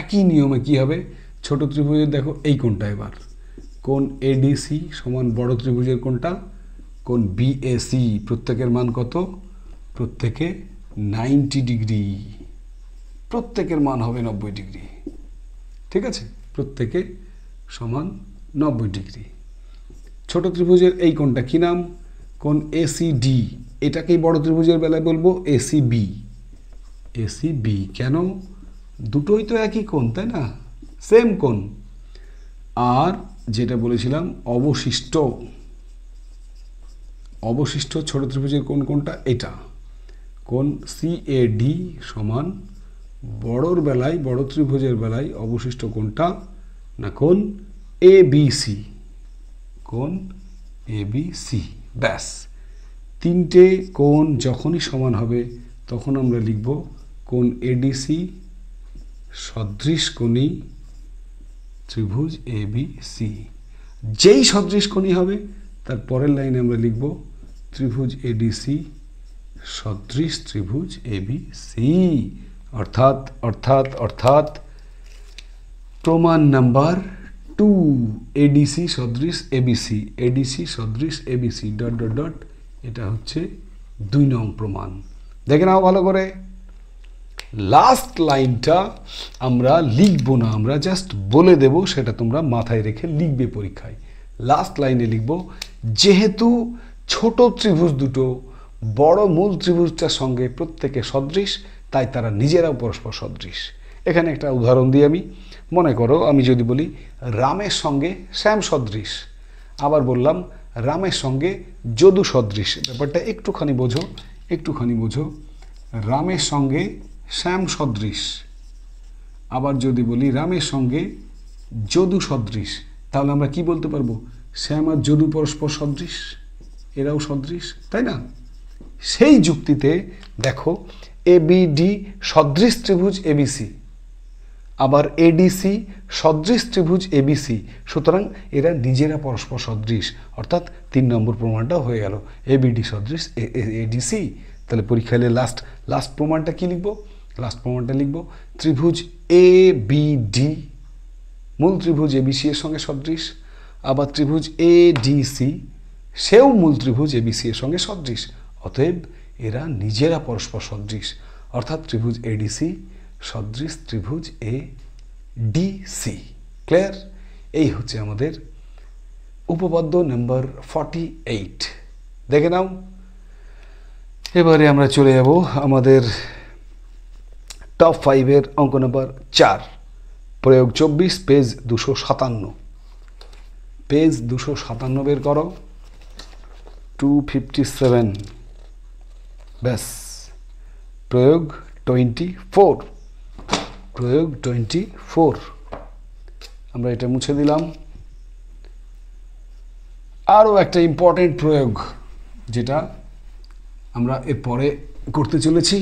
একই নিয়মে কি হবে, ছোট ত্রিভুজের দেখো এই কোণটা, এবার কোণ এডিসি সমান বড় ত্রিভুজের কোণটা কোণ বিএসি, প্রত্যেকের মান কত, প্রত্যেকে 90 ডিগ্রি, প্রত্যেকের মান হবে 90 ডিগ্রি, ঠিক আছে, প্রত্যেকে সমান 90 ডিগ্রি। ছোট ত্রিভুজের এই কোণটা কি নাম, কোণ এসিডি, এটাকেই বড় ত্রিভুজের বেলায় বলবো এসিবি, এসিবি। কেন, দুটোই তো একই কোণ, তাই না, সেম কোণ। আর যেটা বলেছিলাম অবশিষ্ট, অবশিষ্ট ছোট ত্রিভুজের কোণ কোনটা, এটা কোণ সিএডি সমান বড়র বেলায়, বড় ত্রিভুজের বেলায় অবশিষ্ট কোণটা না কোণ এবিসি, কোণ এবিসি। ব্যাস, তিনটে কোণ যখনই সমান হবে তখন আমরা লিখব কোণ এডিসি সদৃশ কোণী ত্রিভুজ এবিসি। যেই সদৃশ কোণী হবে তার পরের লাইনে আমরা লিখব ত্রিভুজ এডিসি সদৃশ ত্রিভুজ এবিসি। অর্থাৎ অর্থাৎ অর্থাৎ প্রমাণ নাম্বার 2, এডিসি সদৃশ এবিসি, এডিসি সদৃশ এবিসি ডট ডট ডট, এটা হচ্ছে 2 নং প্রমাণ। দেখে নাও ভালো করে। লাস্ট লাইনটা আমরা লিখব না, আমরা জাস্ট বলে দেব, সেটা তোমরা মাথায় রেখে লিখবে পরীক্ষায়। লাস্ট লাইনে লিখব, যেহেতু ছোট ত্রিভুজ দুটো বড় মূল ত্রিভুজটার সঙ্গে প্রত্যেকে সদৃশ, তাই তারা নিজেরাও পরস্পর সদৃশ। এখানে একটা উদাহরণ দিই আমি। মনে করো আমি যদি বলি রামের সঙ্গে শ্যাম সদৃশ, আবার বললাম রামের সঙ্গে যদু সদৃশ, ব্যাপারটা একটুখানি বোঝো, একটুখানি বোঝো। রামের সঙ্গে শ্যাম সদৃশ, আবার যদি বলি রামের সঙ্গে যদু সদৃশ, তাহলে আমরা কি বলতে পারবো, শ্যাম আর যদু পরস্পর সদৃশ, এরাও সদৃশ, তাই না। সেই যুক্তিতে দেখো এবিডি সদৃশ ত্রিভুজ এবিসি, আবার এডিসি সদৃশ ত্রিভুজ এবিসি, সুতরাং এরা নিজেরা পরস্পর সদৃশ। অর্থাৎ 3 নম্বর প্রমাণটা হয়ে গেল, এবিডি সদৃশ এডিসি। তাহলে পরীক্ষায় লাস্ট প্রমাণটা কি লিখব, লাস্ট প্রমাণটা লিখব ত্রিভুজ এবিডি মূল ত্রিভুজ এবিসি এর সঙ্গে সদৃশ, আবার ত্রিভুজ এডিসি সেও মূল ত্রিভুজ এবিসি এর সঙ্গে সদৃশ। অতএব এরা নিজেরা পরস্পর সদৃশ। অর্থাৎ ত্রিভুজ এডিসি সদৃশ ত্রিভুজ এডিসি। ক্লিয়ার? এই হচ্ছে আমাদের উপপাদ্য নাম্বার 48। দেখে নাও। এবারে আমরা চলে যাব আমাদের টপ 5-এর অঙ্ক নাম্বার 4, প্রয়োগ 24, পেজ 257। পেজ 257 বের করো, 257। ব্যাস, প্রয়োগ 24, প্রয়োগ 24। আমরা এটা মুছে দিলাম। আরও একটা ইম্পর্টেন্ট প্রয়োগ যেটা আমরা এরপরে করতে চলেছি,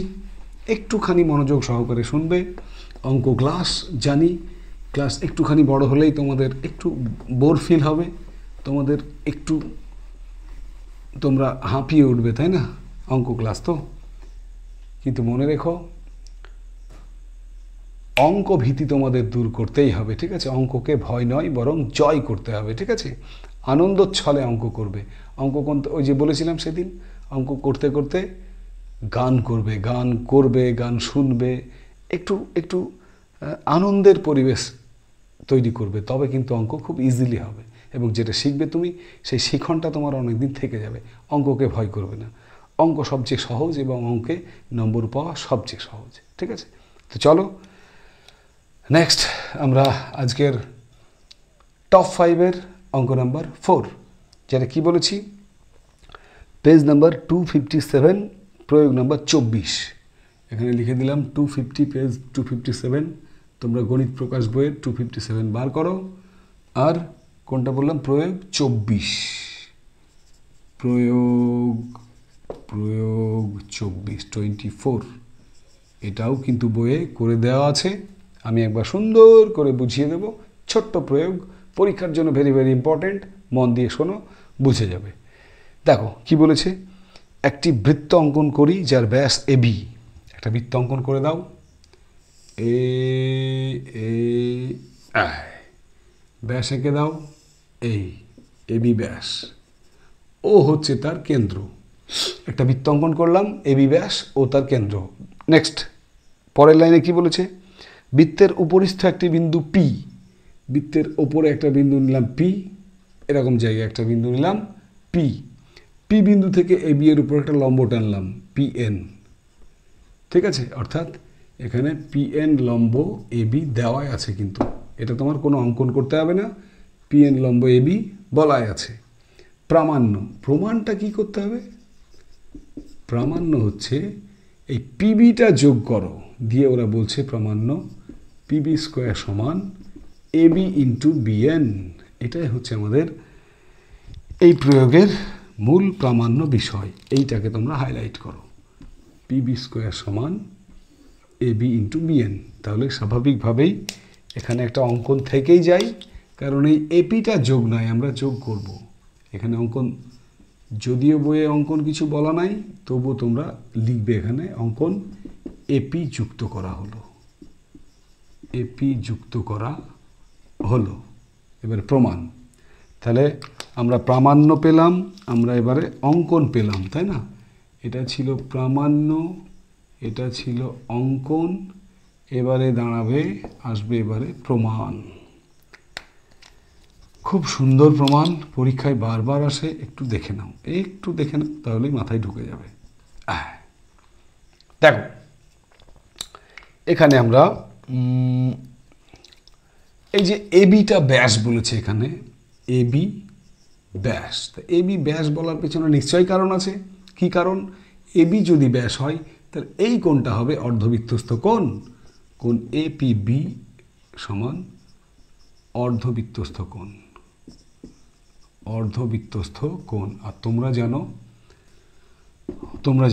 একটুখানি মনোযোগ সহকারে শুনবে। অঙ্ক ক্লাস জানি, ক্লাস একটুখানি বড় হলেই তোমাদের একটু বোর ফিল হবে, তোমাদের একটু তোমরা হাঁপিয়ে উঠবে, তাই না, অঙ্ক ক্লাস তো। কিন্তু মনে রেখো, অঙ্ক ভীতি তোমাদের দূর করতেই হবে, ঠিক আছে। অঙ্ককে ভয় নয় বরং জয় করতে হবে, ঠিক আছে। আনন্দচ্ছলে অঙ্ক করবে। অঙ্ক করতে, ওই যে বলেছিলাম সেদিন, অঙ্ক করতে করতে গান করবে, গান করবে, গান শুনবে, একটু একটু আনন্দের পরিবেশ তৈরি করবে, তবে কিন্তু অঙ্ক খুব ইজিলি হবে। এবং যেটা শিখবে তুমি, সেই শিখনটা তোমার অনেক দিন থেকে যাবে। অঙ্ককে ভয় করবে না। অঙ্ক সবচেয়ে সহজ এবং অঙ্কে নম্বর পাওয়া সবচেয়ে সহজ, ঠিক আছে। তো চলো নেক্সট আমরা আজকের টপ 5-এর অঙ্ক নাম্বার 4, যেটা কি বলেছি, পেজ নাম্বার 257, প্রয়োগ নাম্বার 24। এখানে লিখে দিলাম 250, পেজ 257। তোমরা গণিত প্রকাশ বইয়ের 257 বার করো আর কোনটা বললাম? প্রয়োগ 24, প্রয়োগ 24, এটাও কিন্তু বইয়ে করে দেওয়া আছে। আমি একবার সুন্দর করে বুঝিয়ে দেব। ছোট্ট প্রয়োগ, পরীক্ষার জন্য ভেরি ভেরি ইম্পর্টেন্ট। মন দিয়ে শোনো, বুঝে যাবে। দেখো কি বলেছে, একটি বৃত্ত অঙ্কন করি যার ব্যাস এবি। একটা বৃত্ত অঙ্কন করে দাও। এ ব্যাস এঁকে দাও, এই এবি ব্যাস, ও হচ্ছে তার কেন্দ্র। একটা বৃত্ত অঙ্কন করলাম, এবি ব্যাস ও তার কেন্দ্র। নেক্সট, পরের লাইনে কি বলেছে, বৃত্তের উপরিস্থ একটি বিন্দু পি। বৃত্তের ওপরে একটা বিন্দু নিলাম পি, এরকম জায়গায় একটা বিন্দু নিলাম পি। পি বিন্দু থেকে এবি এর উপর একটা লম্ব টানলাম পিএন। ঠিক আছে, অর্থাৎ এখানে পিএন লম্ব এবি দেওয়াই আছে, কিন্তু এটা তোমার কোনো অঙ্কন করতে হবে না। পিএন লম্ব এবি বলাই আছে। প্রামাণ্য, প্রমাণটা কি করতে হবে? প্রামাণ্য হচ্ছে এই পিবিটা যোগ করো, দিয়ে ওরা বলছে প্রামাণ্য পিবি স্কোয়ার সমান এবি ইন্টু বিএন। এটাই হচ্ছে আমাদের এই প্রয়োগের মূল প্রামাণ্য বিষয়। এইটাকে তোমরা হাইলাইট করো, পিবি স্কোয়ার সমান এবি ইন্টু বিএন। তাহলে স্বাভাবিকভাবেই এখানে একটা অঙ্কন থেকেই যায়, কারণ এই এপিটা যোগ নয়, আমরা যোগ করব। এখানে অঙ্কন, যদিও বইয়ে অঙ্কন কিছু বলা নাই, তবুও তোমরা লিখবে এখানে অঙ্কন এপি যুক্ত করা হলো, এপি যুক্ত করা হলো। এবারে প্রমাণ, তাহলে আমরা প্রামাণ্য পেলাম, আমরা এবারে অঙ্কন পেলাম, তাই না? এটা ছিল প্রামাণ্য, এটা ছিল অঙ্কন, এবারে দাঁড়াবে, আসবে এবারে প্রমাণ। খুব সুন্দর প্রমাণ, পরীক্ষায় বারবার আসে। একটু দেখে নাও, একটু দেখে নাও, তাহলেই মাথায় ঢুকে যাবে। দেখো এখানে আমরা এই যে এবিটা ব্যাস বলেছে, এখানে এবি ব্যাস। তা এবি ব্যাস বলার পেছনে নিশ্চয়ই কারণ আছে। কি কারণ? এবি যদি ব্যাস হয় তাহলে এই কোণটা হবে অর্ধবৃত্তস্থ কোণ। কোণ এপিবি সমান অর্ধবৃত্তস্থ কোণ, অর্ধবৃত্তস্থ কোণ। আর তোমরা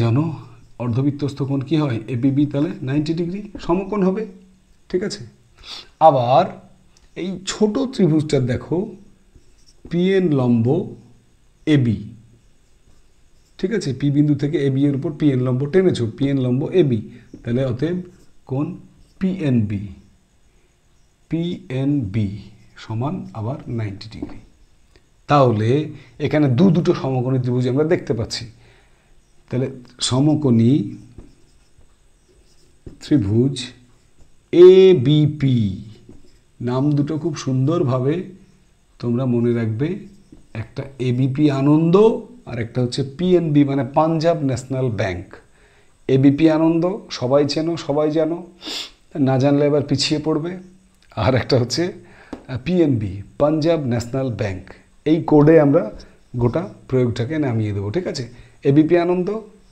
জানো অর্ধবৃত্তস্থ কোণ কি হয়? এপিবি, তাহলে 90 ডিগ্রি সমকোণ হবে। ঠিক আছে, আবার এই ছোট ত্রিভুজটা দেখো, পিএন লম্ব এবি। ঠিক আছে, পি বিন্দু থেকে এবি এর উপর পিএন লম্ব টেনেছো, পিএন লম্ব এবি, তাহলে অতএব কোণ পিএনবি, পিএনবি সমান আবার 90 ডিগ্রি। তাহলে এখানে দুটো সমকোণী ত্রিভুজ আমরা দেখতে পাচ্ছি। তাহলে সমকোণী ত্রিভুজ এবিপি, নাম দুটো খুব সুন্দরভাবে তোমরা মনে রাখবে। একটা এবিপি আনন্দ, আর একটা হচ্ছে পিএনবি মানে পাঞ্জাব ন্যাশনাল ব্যাংক। এবিপি আনন্দ সবাই চেনো, সবাই জানো, না জানলে এবার পিছিয়ে পড়বে। আর একটা হচ্ছে পিএনবি, পাঞ্জাব ন্যাশনাল ব্যাংক। এই কোডে আমরা গোটা প্রয়োগটাকে নামিয়ে দেবো। ঠিক আছে, এবিপি আনন্দ,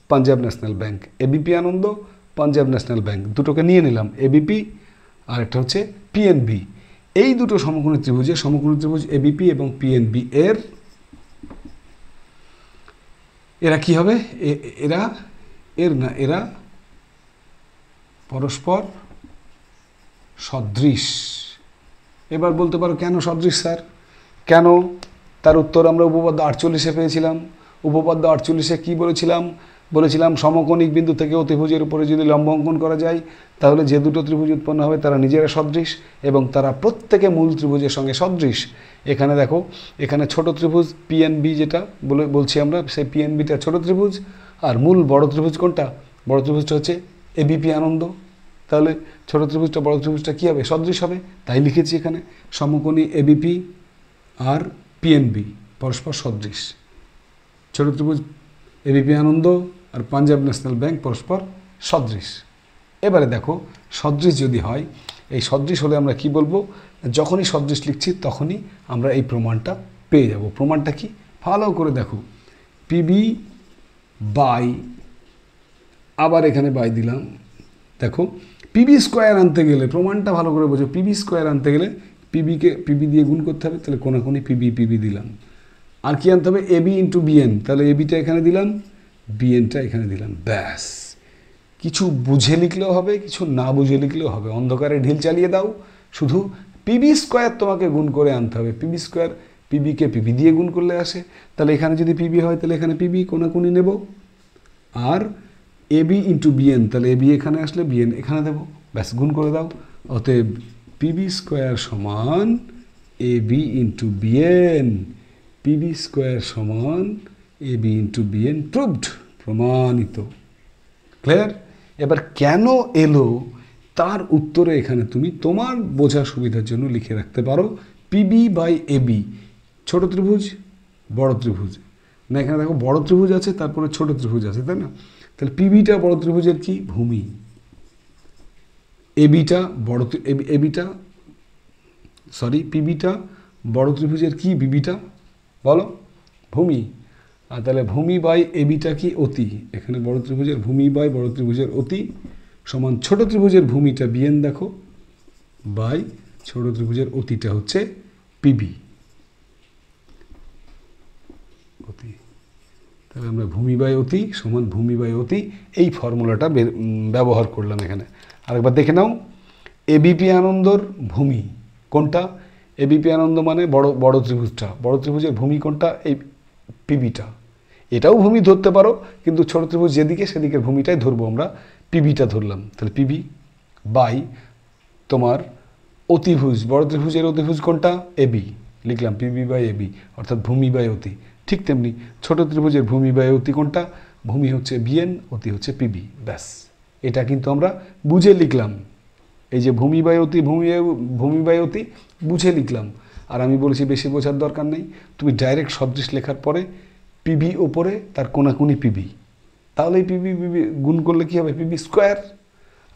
পাঞ্জাব ন্যাশনাল ব্যাংক, এবিপি আনন্দ, পাঞ্জাব ন্যাশনাল ব্যাংক, দুটোকে নিয়ে নিলাম, এবিপি আর একটা হচ্ছে পিএনবি। এই দুটো সমকোণী ত্রিভুজে, সমকোণী ত্রিভুজ এবিপি এবং পিএনবি এরা কি হবে? এরা পরস্পর সদৃশ। এবার বলতে পারো কেন সদৃশ স্যার? কেন? তার উত্তর আমরা উপপাদ্য 48-এ পেয়েছিলাম। উপপাদ্য 48-এ কী বলেছিলাম সমকোণিক বিন্দু থেকে অতিভুজের উপরে যদি লম্ব অঙ্কন করা যায়, তাহলে যে দুটো ত্রিভুজ উৎপন্ন হবে তারা নিজেরা সদৃশ এবং তারা প্রত্যেকে মূল ত্রিভুজের সঙ্গে সদৃশ। এখানে দেখো, এখানে ছোট ত্রিভুজ পিএনবি যেটা বলছি আমরা, সেই পিএনবিটা ছোট ত্রিভুজ, আর মূল বড় ত্রিভুজ কোনটা? বড় ত্রিভুজটা হচ্ছে এবিপি আনন্দ। তাহলে ছোট ত্রিভুজটা বড় ত্রিভুজটা কী হবে? সদৃশ হবে। তাই লিখেছি এখানে সমকোণী এবিপি আর পিএনবি পরস্পর সদৃশ। ছোট ত্রিভুজ এবিপি আনন্দ আর পাঞ্জাব ন্যাশনাল ব্যাংক পরস্পর সদৃশ। এবারে দেখো, সদৃশ যদি হয়, এই সদৃশ হলে আমরা কি বলবো? যখনই সদৃশ লিখছি তখনই আমরা এই প্রমাণটা পেয়ে যাব। প্রমাণটা কি? ভালো করে দেখো, পিবি বাই, আবার এখানে বাই দিলাম। দেখো, পিবি স্কোয়ার আনতে গেলে, প্রমাণটা ভালো করে বোঝো, পিবি স্কোয়ার আনতে গেলে পিবিকে পিবি দিয়ে গুণ করতে হবে, তাহলে কোনাকুনি পিবি পিবি দিলাম। আর কি আনতে হবে? এবি ইন্টু বিএন, তাহলে এবিটা এখানে দিলাম, বিএনটা এখানে দিলাম, ব্যাস। কিছু বুঝে লিখলেও হবে, কিছু না বুঝে লিখলেও হবে, অন্ধকারে ঢিল চালিয়ে দাও। শুধু পিবি স্কোয়ার তোমাকে গুণ করে আনতে হবে। পিবি স্কোয়ার পিবিকে পিবি দিয়ে গুণ করলে আসে, তাহলে এখানে যদি পিবি হয় তাহলে এখানে পিবি কোনাকুনি নেব। আর এবি ইন্টু বিএন, তাহলে এবি এখানে আসলে বিএন এখানে দেবো, ব্যাস গুণ করে দাও। অতএব পিবি স্কোয়ার সমান AB into BN, PB square সমান এবি ইন্টু বিএন, প্রুভড, প্রমাণিত। ক্লিয়ার? এবার কেন এলো তার উত্তরে এখানে তুমি তোমার বোঝার সুবিধার জন্য লিখে রাখতে পারো পিবি বাই এবি, ছোট ত্রিভুজ বড় ত্রিভুজ। না এখানে দেখো বড় ত্রিভুজ আছে, তারপরে ছোট ত্রিভুজ আছে, তাই না? তাহলে পিবিটা বড় ত্রিভুজের কি? ভূমি। এবিটা পিবিটা বড় ত্রিভুজের কি? বিবিটা বলো, ভূমি। আর তাহলে ভূমি বাই এবিটা কি? অতি। এখানে বড় ত্রিভুজের ভূমি বাই বড় ত্রিভুজের অতি সমান ছোট ত্রিভুজের ভূমিটা বিএন দেখো বাই ছোট ত্রিভুজের অতিটা হচ্ছে পিবি। অতি, তাহলে আমরা ভূমি বাই অতি সমান ভূমি বাই অতি, এই ফর্মুলাটা ব্যবহার করলাম এখানে। আরেকবার দেখে নাও, এবিপি আনন্দর ভূমি কোনটা? এবিপি আনন্দ মানে বড় ত্রিভুজটা, বড় ত্রিভুজের ভূমি কোনটা? এই পিবিটা। এটাও ভূমি ধরতে পারো, কিন্তু ছোট ত্রিভুজ যেদিকে সেদিকের ভূমিটাই ধরবো আমরা, পিবিটা ধরলাম। তাহলে পিবি বাই তোমার অতিভুজ, বড় ত্রিভুজের অতিভুজ কোনটা? এবি, লিখলাম পিবি বাই এবি, অর্থাৎ ভূমি বাই অতি। ঠিক তেমনি ছোট ত্রিভুজের ভূমি বাই অতি কোনটা? ভূমি হচ্ছে বিএন, অতি হচ্ছে পিবি, ব্যাস। এটা কিন্তু আমরা বুঝে লিখলাম। এই যে ভূমি বাই অতি, ভূমি বাই অতি বুঝে লিখলাম। আর আমি বলেছি বেশি বোঝার দরকার নেই, তুমি ডাইরেক্ট সদৃশ লেখার পরে পিবি ওপরে, তার কোনাকুনি পিবি, তাহলে পিবি পিবি গুণ করলে কী হবে? PB square.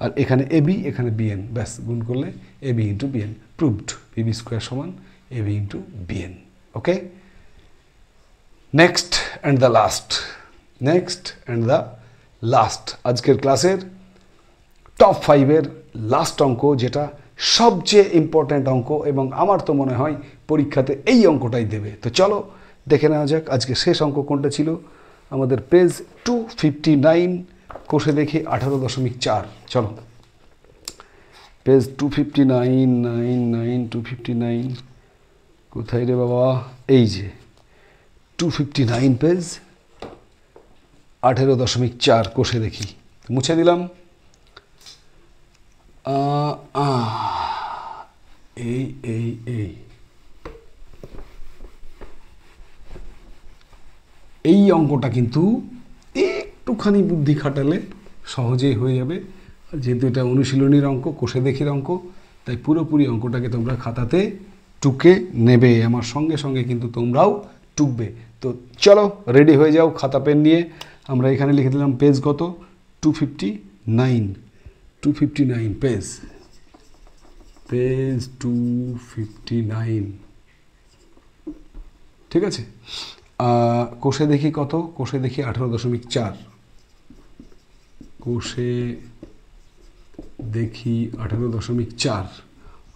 আর এখানে এবি, এখানে বিএন, ব্যাস গুণ করলে AB into BN, proved. PB square সমান AB into BN. Okay, next and the last আজকের ক্লাসের টপ 5-এর লাস্ট অঙ্ক, যেটা সবচেয়ে ইম্পর্ট্যান্ট অঙ্ক, এবং আমার তো মনে হয় পরীক্ষাতে এই অঙ্কটাই দেবে। তো চলো দেখে নেওয়া যাক আজকে শেষ অঙ্ক কোনটা ছিল। আমাদের পেজ 259, কোষে দেখি 18.4। চলো পেজ 259 কোথায় রে বাবা? এই যে 259 পেজ, 18.4, কোষে দেখি। মুছে দিলাম। এই অঙ্কটা কিন্তু একটুখানি বুদ্ধি খাটালে সহজেই হয়ে যাবে। যেহেতু এটা অনুশীলনীর অঙ্ক, কোষে দেখির অঙ্ক, তাই পুরোপুরি অঙ্কটাকে তোমরা খাতাতে টুকে নেবে। আমার সঙ্গে সঙ্গে কিন্তু তোমরাও টুকবে। তো চলো রেডি হয়ে যাও খাতা পেন নিয়ে। আমরা এখানে লিখে দিলাম পেজ কত? 259 পেজ 259। ঠিক আছে, কোষে দেখি কত? কোষে দেখি 18.4। কোষে দেখি 18.4।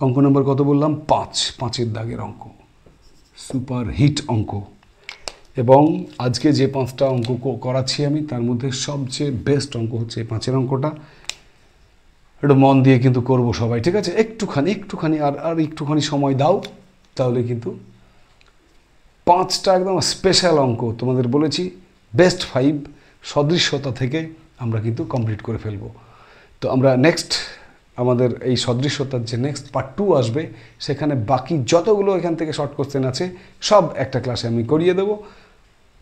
অঙ্ক নম্বর কত বললাম? 5-5-এর দাগের অঙ্ক, সুপার হিট অঙ্ক। এবং আজকে যে 5টা অঙ্ক করাচ্ছি আমি, তার মধ্যে সবচেয়ে বেস্ট অঙ্ক হচ্ছে এই 5-এর অঙ্কটা। একটু মন দিয়ে কিন্তু করবো সবাই, ঠিক আছে? একটুখানি আর একটুখানি সময় দাও, তাহলে কিন্তু 5টা একদম স্পেশাল অঙ্ক তোমাদের বলেছি, বেস্ট 5 সদৃশ্যতা থেকে আমরা কিন্তু কমপ্লিট করে ফেলবো। তো আমরা নেক্সট আমাদের এই সদৃশ্যতার যে নেক্সট পার্ট 2 আসবে, সেখানে বাকি যতগুলো এখান থেকে শর্ট কোশ্চেন আছে সব একটা ক্লাসে আমি করিয়ে দেবো।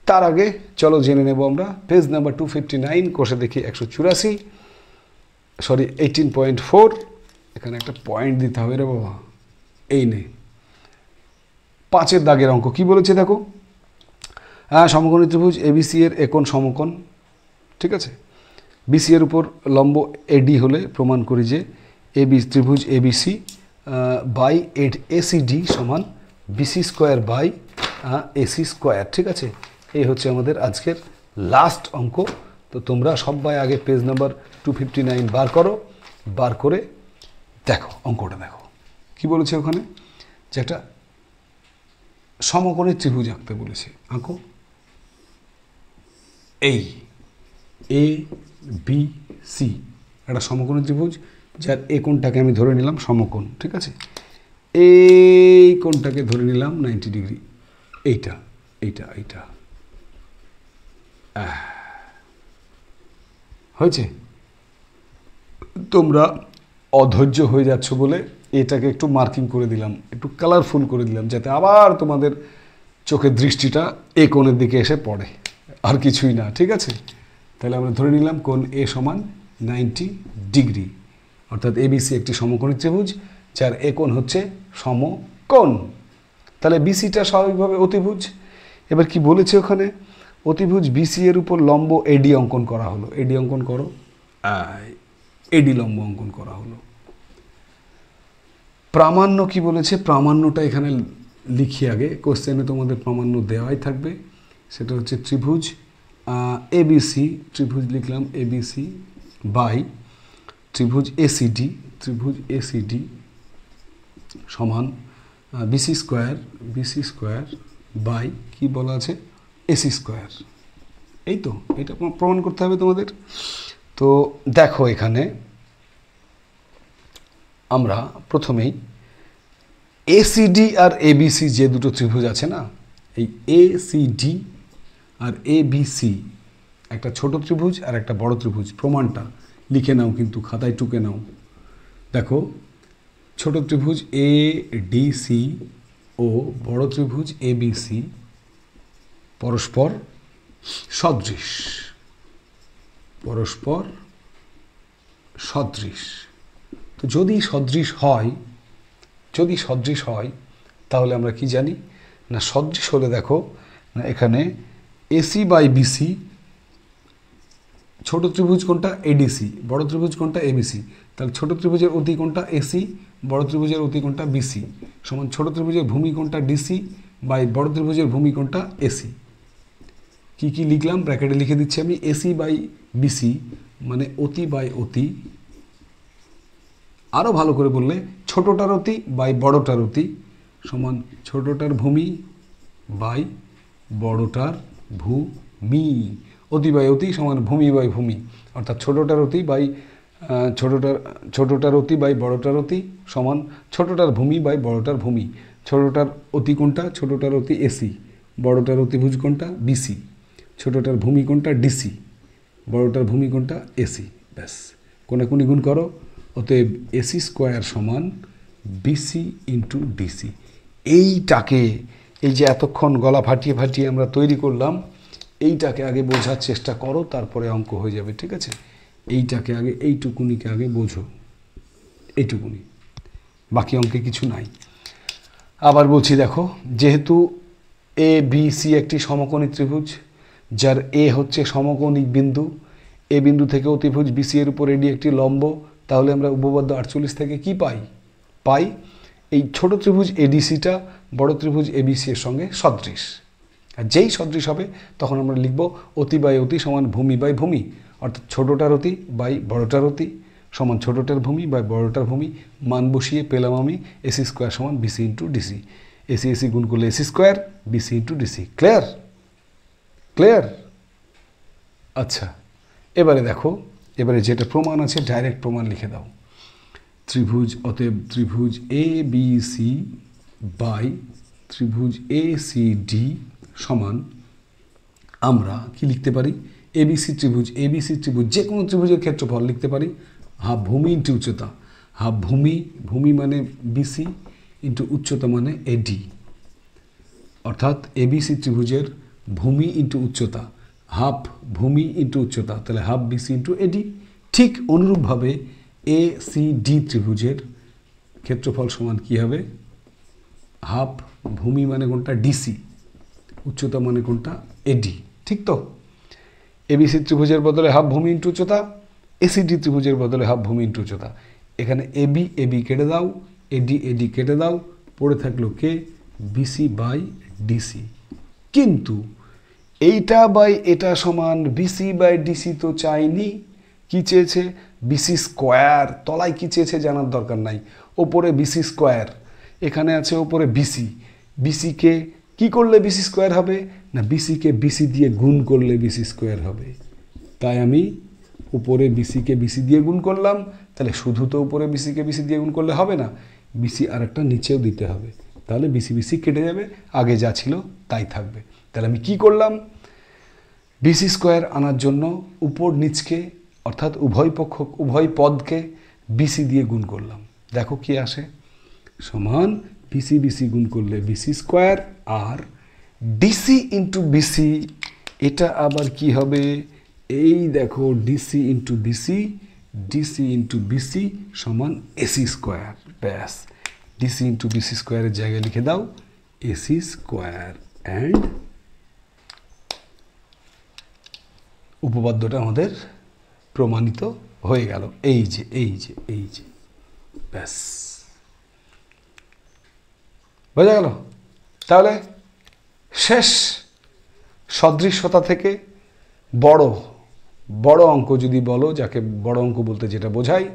তার আগে চলো জেনে নেব আমরা পেজ নাম্বার 259, কোষে দেখি 18.4। এখানে একটা পয়েন্ট দিতে হবে রে বাবা। এই নে 5-এর দাগের অঙ্ক কি বলেছে দেখো। সমকোণী ত্রিভুজ এবিসি এর একোণ সমকোণ, ঠিক আছে? বিসি এর উপর লম্ব এডি হলে প্রমাণ করি যে এবি ত্রিভুজ এবিসি বাই এসিডি সমান BC square by AC square. ঠিক আছে, এই হচ্ছে আমাদের আজকের লাস্ট অঙ্ক। তো তোমরা সবাই আগে পেজ নাম্বার 259 বার করো, বার করে দেখো অঙ্কটা দেখো কি বলেছে ওখানে। যে একটা সমকোণী ত্রিভুজ আঁকতে বলেছে, আঁকো। এই এ বি সি একটা সমকোণী ত্রিভুজ, যার এ কোণটাকে আমি ধরে নিলাম সমকোণ, ঠিক আছে। এই কোণটাকে ধরে নিলাম 90 ডিগ্রি, এইটা এইটা এইটা হয়েছে। তোমরা অধৈর্য হয়ে যাচ্ছ বলে এটাকে একটু মার্কিং করে দিলাম, একটু কালারফুল করে দিলাম, যাতে আবার তোমাদের চোখের দৃষ্টিটা এ কোণের দিকে এসে পড়ে, আর কিছুই না, ঠিক আছে। তাহলে আমরা ধরে নিলাম কোণ এ সমান 90 ডিগ্রি, অর্থাৎ এবিসি একটি সমকোণী ত্রিভুজ যার এ কোণ হচ্ছে সমকোণ। তাহলে বিসিটা স্বাভাবিকভাবে অতিভুজ। এবার কি বলেছে ওখানে, অতিভুজ বিসি এর উপর লম্ব এডি অঙ্কন করা হলো। এডি অঙ্কন করো, এডি লম্ব অঙ্কন করা হলো। প্রামাণ্য কি বলেছে, প্রামাণ্যটা এখানে লিখি আগে, কোশ্চেনে তোমাদের প্রামাণ্য দেওয়াই থাকবে। সেটা হচ্ছে ত্রিভুজ এবিসি, ত্রিভুজ লিখলাম এবিসি বাই ত্রিভুজ এসিডি, ত্রিভুজ এসিডি সমান বিসি স্কোয়ার বাই কি বলা আছে এসি স্কোয়ার। এই তো, এটা প্রমাণ করতে হবে তোমাদের। তো দেখো এখানে আমরা প্রথমেই এসিডি আর এবিসি যে দুটো ত্রিভুজ আছে না, এই এসিডি আর এবিসি একটা ছোট ত্রিভুজ আর একটা বড় ত্রিভুজ। প্রমাণটা লিখে নাও, কিন্তু খাতায় টুকে নাও। দেখো, ছোট ত্রিভুজ এ ডিসি ও বড় ত্রিভুজ এবিসি পরস্পর সদৃশ, পরস্পর সদৃশ। তো যদি সদৃশ হয় তাহলে আমরা কি জানি না, সদৃশ হলে দেখো না, এখানে এসি বাই বিসি, ছোট ত্রিভুজ কোনটা এডিসি, বড় ত্রিভুজ কোনটা এবিসি। তাহলে ছোট ত্রিভুজের অতি কোনটা এসি, বড় ত্রিভুজের অতি কোনটা বিসি, সমান ছোট ত্রিভুজের ভূমি কোনটা ডিসি বাই বড় ত্রিভুজের ভূমি কোনটা এসি। কি কি লিখলাম ব্র্যাকেটে লিখে দিচ্ছি আমি, এসি বাই বিসি মানে অতি বাই অতি, আরও ভালো করে বললে ছোটটার অতি বাই বড়টার অতি সমান ছোটটার ভূমি বাই বড়টার ভূমি। অতি বাই অতি সমান ভূমি বাই ভূমি, অর্থাৎ ছোটটার অতি বাই ছোটটার অতি বাই বড়টার অতি সমান ছোটটার ভূমি বাই বড়টার ভূমি। ছোটটার অতি কোনটা, ছোটটার অতি এসি, বড়টার অতিভুজ কোনটা বিসি, ছোটটার ভূমি কোনটা ডিসি, বড়টার ভূমি কোনটা এসি। ব্যাস, কোনাকুনি গুণ করো, অতএব এসি স্কোয়ার সমান বিসি ইন্টু ডিসি। এইটাকে, এই যে এতক্ষণ গলা ফাটিয়ে ফাটিয়ে আমরা তৈরি করলাম, এইটাকে আগে বোঝার চেষ্টা করো, তারপরে অঙ্ক হয়ে যাবে, ঠিক আছে। এইটাকে আগে, এইটুকুনিকে আগে বোঝো, এইটুকুনি, বাকি অঙ্কে কিছু নাই। আবার বলছি, দেখো, যেহেতু এ বি সি একটি সমকোণী ত্রিভুজ যার এ হচ্ছে সমকোণিক বিন্দু, এ বিন্দু থেকে অতিভুজ বিসি এর উপর এডি একটি লম্ব, তাহলে আমরা উপপাদ্য 48 থেকে কি পাই এই ছোট ত্রিভুজ এডিসিটা বড় ত্রিভুজ এবিসি এর সঙ্গে সদৃশ। আর যেই সদৃশ হবে তখন আমরা লিখব অতি বাই অতি সমান ভূমি বাই ভূমি, অর্থাৎ ছোটটার অতি বাই বড়টার অতি সমান ছোটটার ভূমি বাই বড়টার ভূমি। মান বসিয়ে পেলাম আমি এসি স্কোয়ার সমান BC into DC. AC AC গুণ করলে AC square, BC into DC. Clear? আচ্ছা, এবারে দেখো, এবারে যেটা প্রমাণ আছে ডাইরেক্ট প্রমাণ লিখে দাও। ত্রিভুজ, অতএব ত্রিভুজ এ বি সি বাই ত্রিভুজ এ সি ডি সমান আমরা কি লিখতে পারি, এবিসি ত্রিভুজ যে কোনো ত্রিভুজের ক্ষেত্রফল লিখতে পারি হাফ ভূমি ইন্টু উচ্চতা। হাফ ভূমি মানে বিসি ইন্টু উচ্চতা মানে এডি, অর্থাৎ এবিসি ত্রিভুজের ভূমি ইন্টু উচ্চতা, হাফ ভূমি ইন্টু উচ্চতা, তাহলে হাফ বিসি ইন্টু এডি। ঠিক অনুরূপভাবে এ সি ডি ত্রিভুজের ক্ষেত্রফল সমান কী হবে, হাফ ভূমি মানে কোনটা ডিসি, উচ্চতা মানে কোনটা এডি। ঠিক তো? এবিসি ত্রিভুজের বদলে হাফ ভূমি ইন্টু উচ্চতা, এসিডি ত্রিভুজের বদলে হাফ ভূমি ইন্টু উচ্চতা। এখানে এবি কেটে দাও, এডি কেটে দাও, পড়ে থাকলো কে, বিসি বাই ডিসি। কিন্তু এইটা বাই এটা সমান বিসি বাই ডিসি তো চাইনি, কি চেয়েছে, বিসি স্কোয়ার। তলায় কি চেয়েছে জানার দরকার নাই, ওপরে বিসি স্কোয়ার। এখানে আছে ওপরে বিসি, বিসিকে কি করলে বিসি স্কোয়ার হবে না, বিসিকে বিসি দিয়ে গুণ করলে বিসি স্কোয়ার হবে। তাই আমি উপরে বিসিকে বিসি দিয়ে গুণ করলাম, তাহলে শুধু তো উপরে বিসিকে বিসি দিয়ে গুণ করলে হবে না, বিসি আর একটা নিচেও দিতে হবে, তাহলে বিসি বিসি কেটে যাবে, আগে যা ছিল তাই থাকবে। তাহলে আমি কি করলাম, বিসি স্কোয়ার আনার জন্য উপর নিচকে অর্থাৎ উভয় পদকে বিসি দিয়ে গুণ করলাম, দেখো কি আসে, সমান বিসি বিসি গুণ করলে বিসি স্কোয়ার, আর ডিসি ইন্টু বিসি এটা আবার কি হবে, এই দেখো DC into BC, DC into BC সমান এসি স্কোয়ার, ব্যাস ডিসি ইন্টু বিসি স্কোয়ারের জায়গায় লিখে দাও এসি স্কোয়ার, অ্যান্ড উপপাদ্যটা আমাদের প্রমাণিত হয়ে গেল, এই যে এই যে এই যে, ব্যাস বোঝা গেল। তাহলে শেষ সদৃশ্যতা থেকে বড় বড় অঙ্ক যদি বলো, যাকে বড় অঙ্ক বলতে যেটা বোঝায়,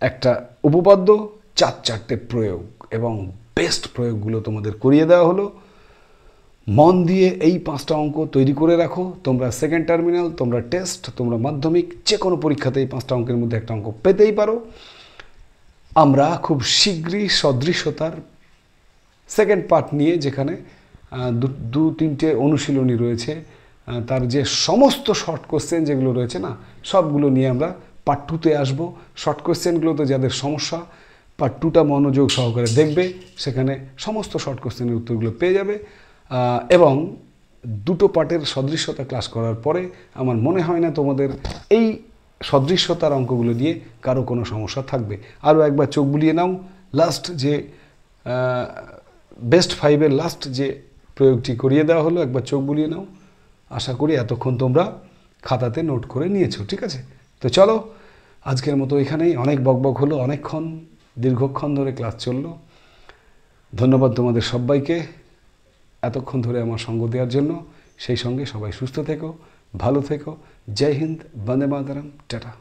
একটা উপপাদ্য, চারটে প্রয়োগ এবং বেস্ট প্রয়োগগুলো তোমাদের করিয়ে দেওয়া হলো। মন দিয়ে এই 5টা অঙ্ক তৈরি করে রাখো, তোমরা সেকেন্ড টার্মিনাল, তোমরা টেস্ট, তোমরা মাধ্যমিক, যে কোনো পরীক্ষাতে এই 5টা অঙ্কের মধ্যে একটা অঙ্ক পেতেই পারো। আমরা খুব শীঘ্রই সদৃশ্যতার সেকেন্ড পার্ট নিয়ে, যেখানে 2-3টে অনুশীলনী রয়েছে, তার যে সমস্ত শর্ট কোশ্চেন যেগুলো রয়েছে না, সবগুলো নিয়ে আমরা পার্ট 2তে আসবো। শর্ট কোশ্চেনগুলোতে যাদের সমস্যা, পার্ট 2টা মনোযোগ সহকারে দেখবে, সেখানে সমস্ত শর্ট কোশ্চেনের উত্তরগুলো পেয়ে যাবে। এবং 2টো পার্টের সদৃশ্যতা ক্লাস করার পরে আমার মনে হয় না তোমাদের এই সদৃশ্যতার অঙ্কগুলো নিয়ে কারো কোনো সমস্যা থাকবে। আরও একবার চোখ বুলিয়ে নাও, লাস্ট যে বেস্ট 5-এর লাস্ট যে প্রয়োগটি করিয়ে দেওয়া হলো, একবার চোখ বুলিয়ে নাও। আশা করি এতক্ষণ তোমরা খাতাতে নোট করে নিয়েছো, ঠিক আছে? তো চলো আজকের মতো এখানেই, অনেক বকবক হলো, অনেকক্ষণ দীর্ঘক্ষণ ধরে ক্লাস চললো। ধন্যবাদ তোমাদের সবাইকে এতক্ষণ ধরে আমার সঙ্গ দেওয়ার জন্য। সেই সঙ্গে সবাই সুস্থ থেকো, ভালো থেকো। জয় হিন্দ, বন্দে মাতরম, টাটা।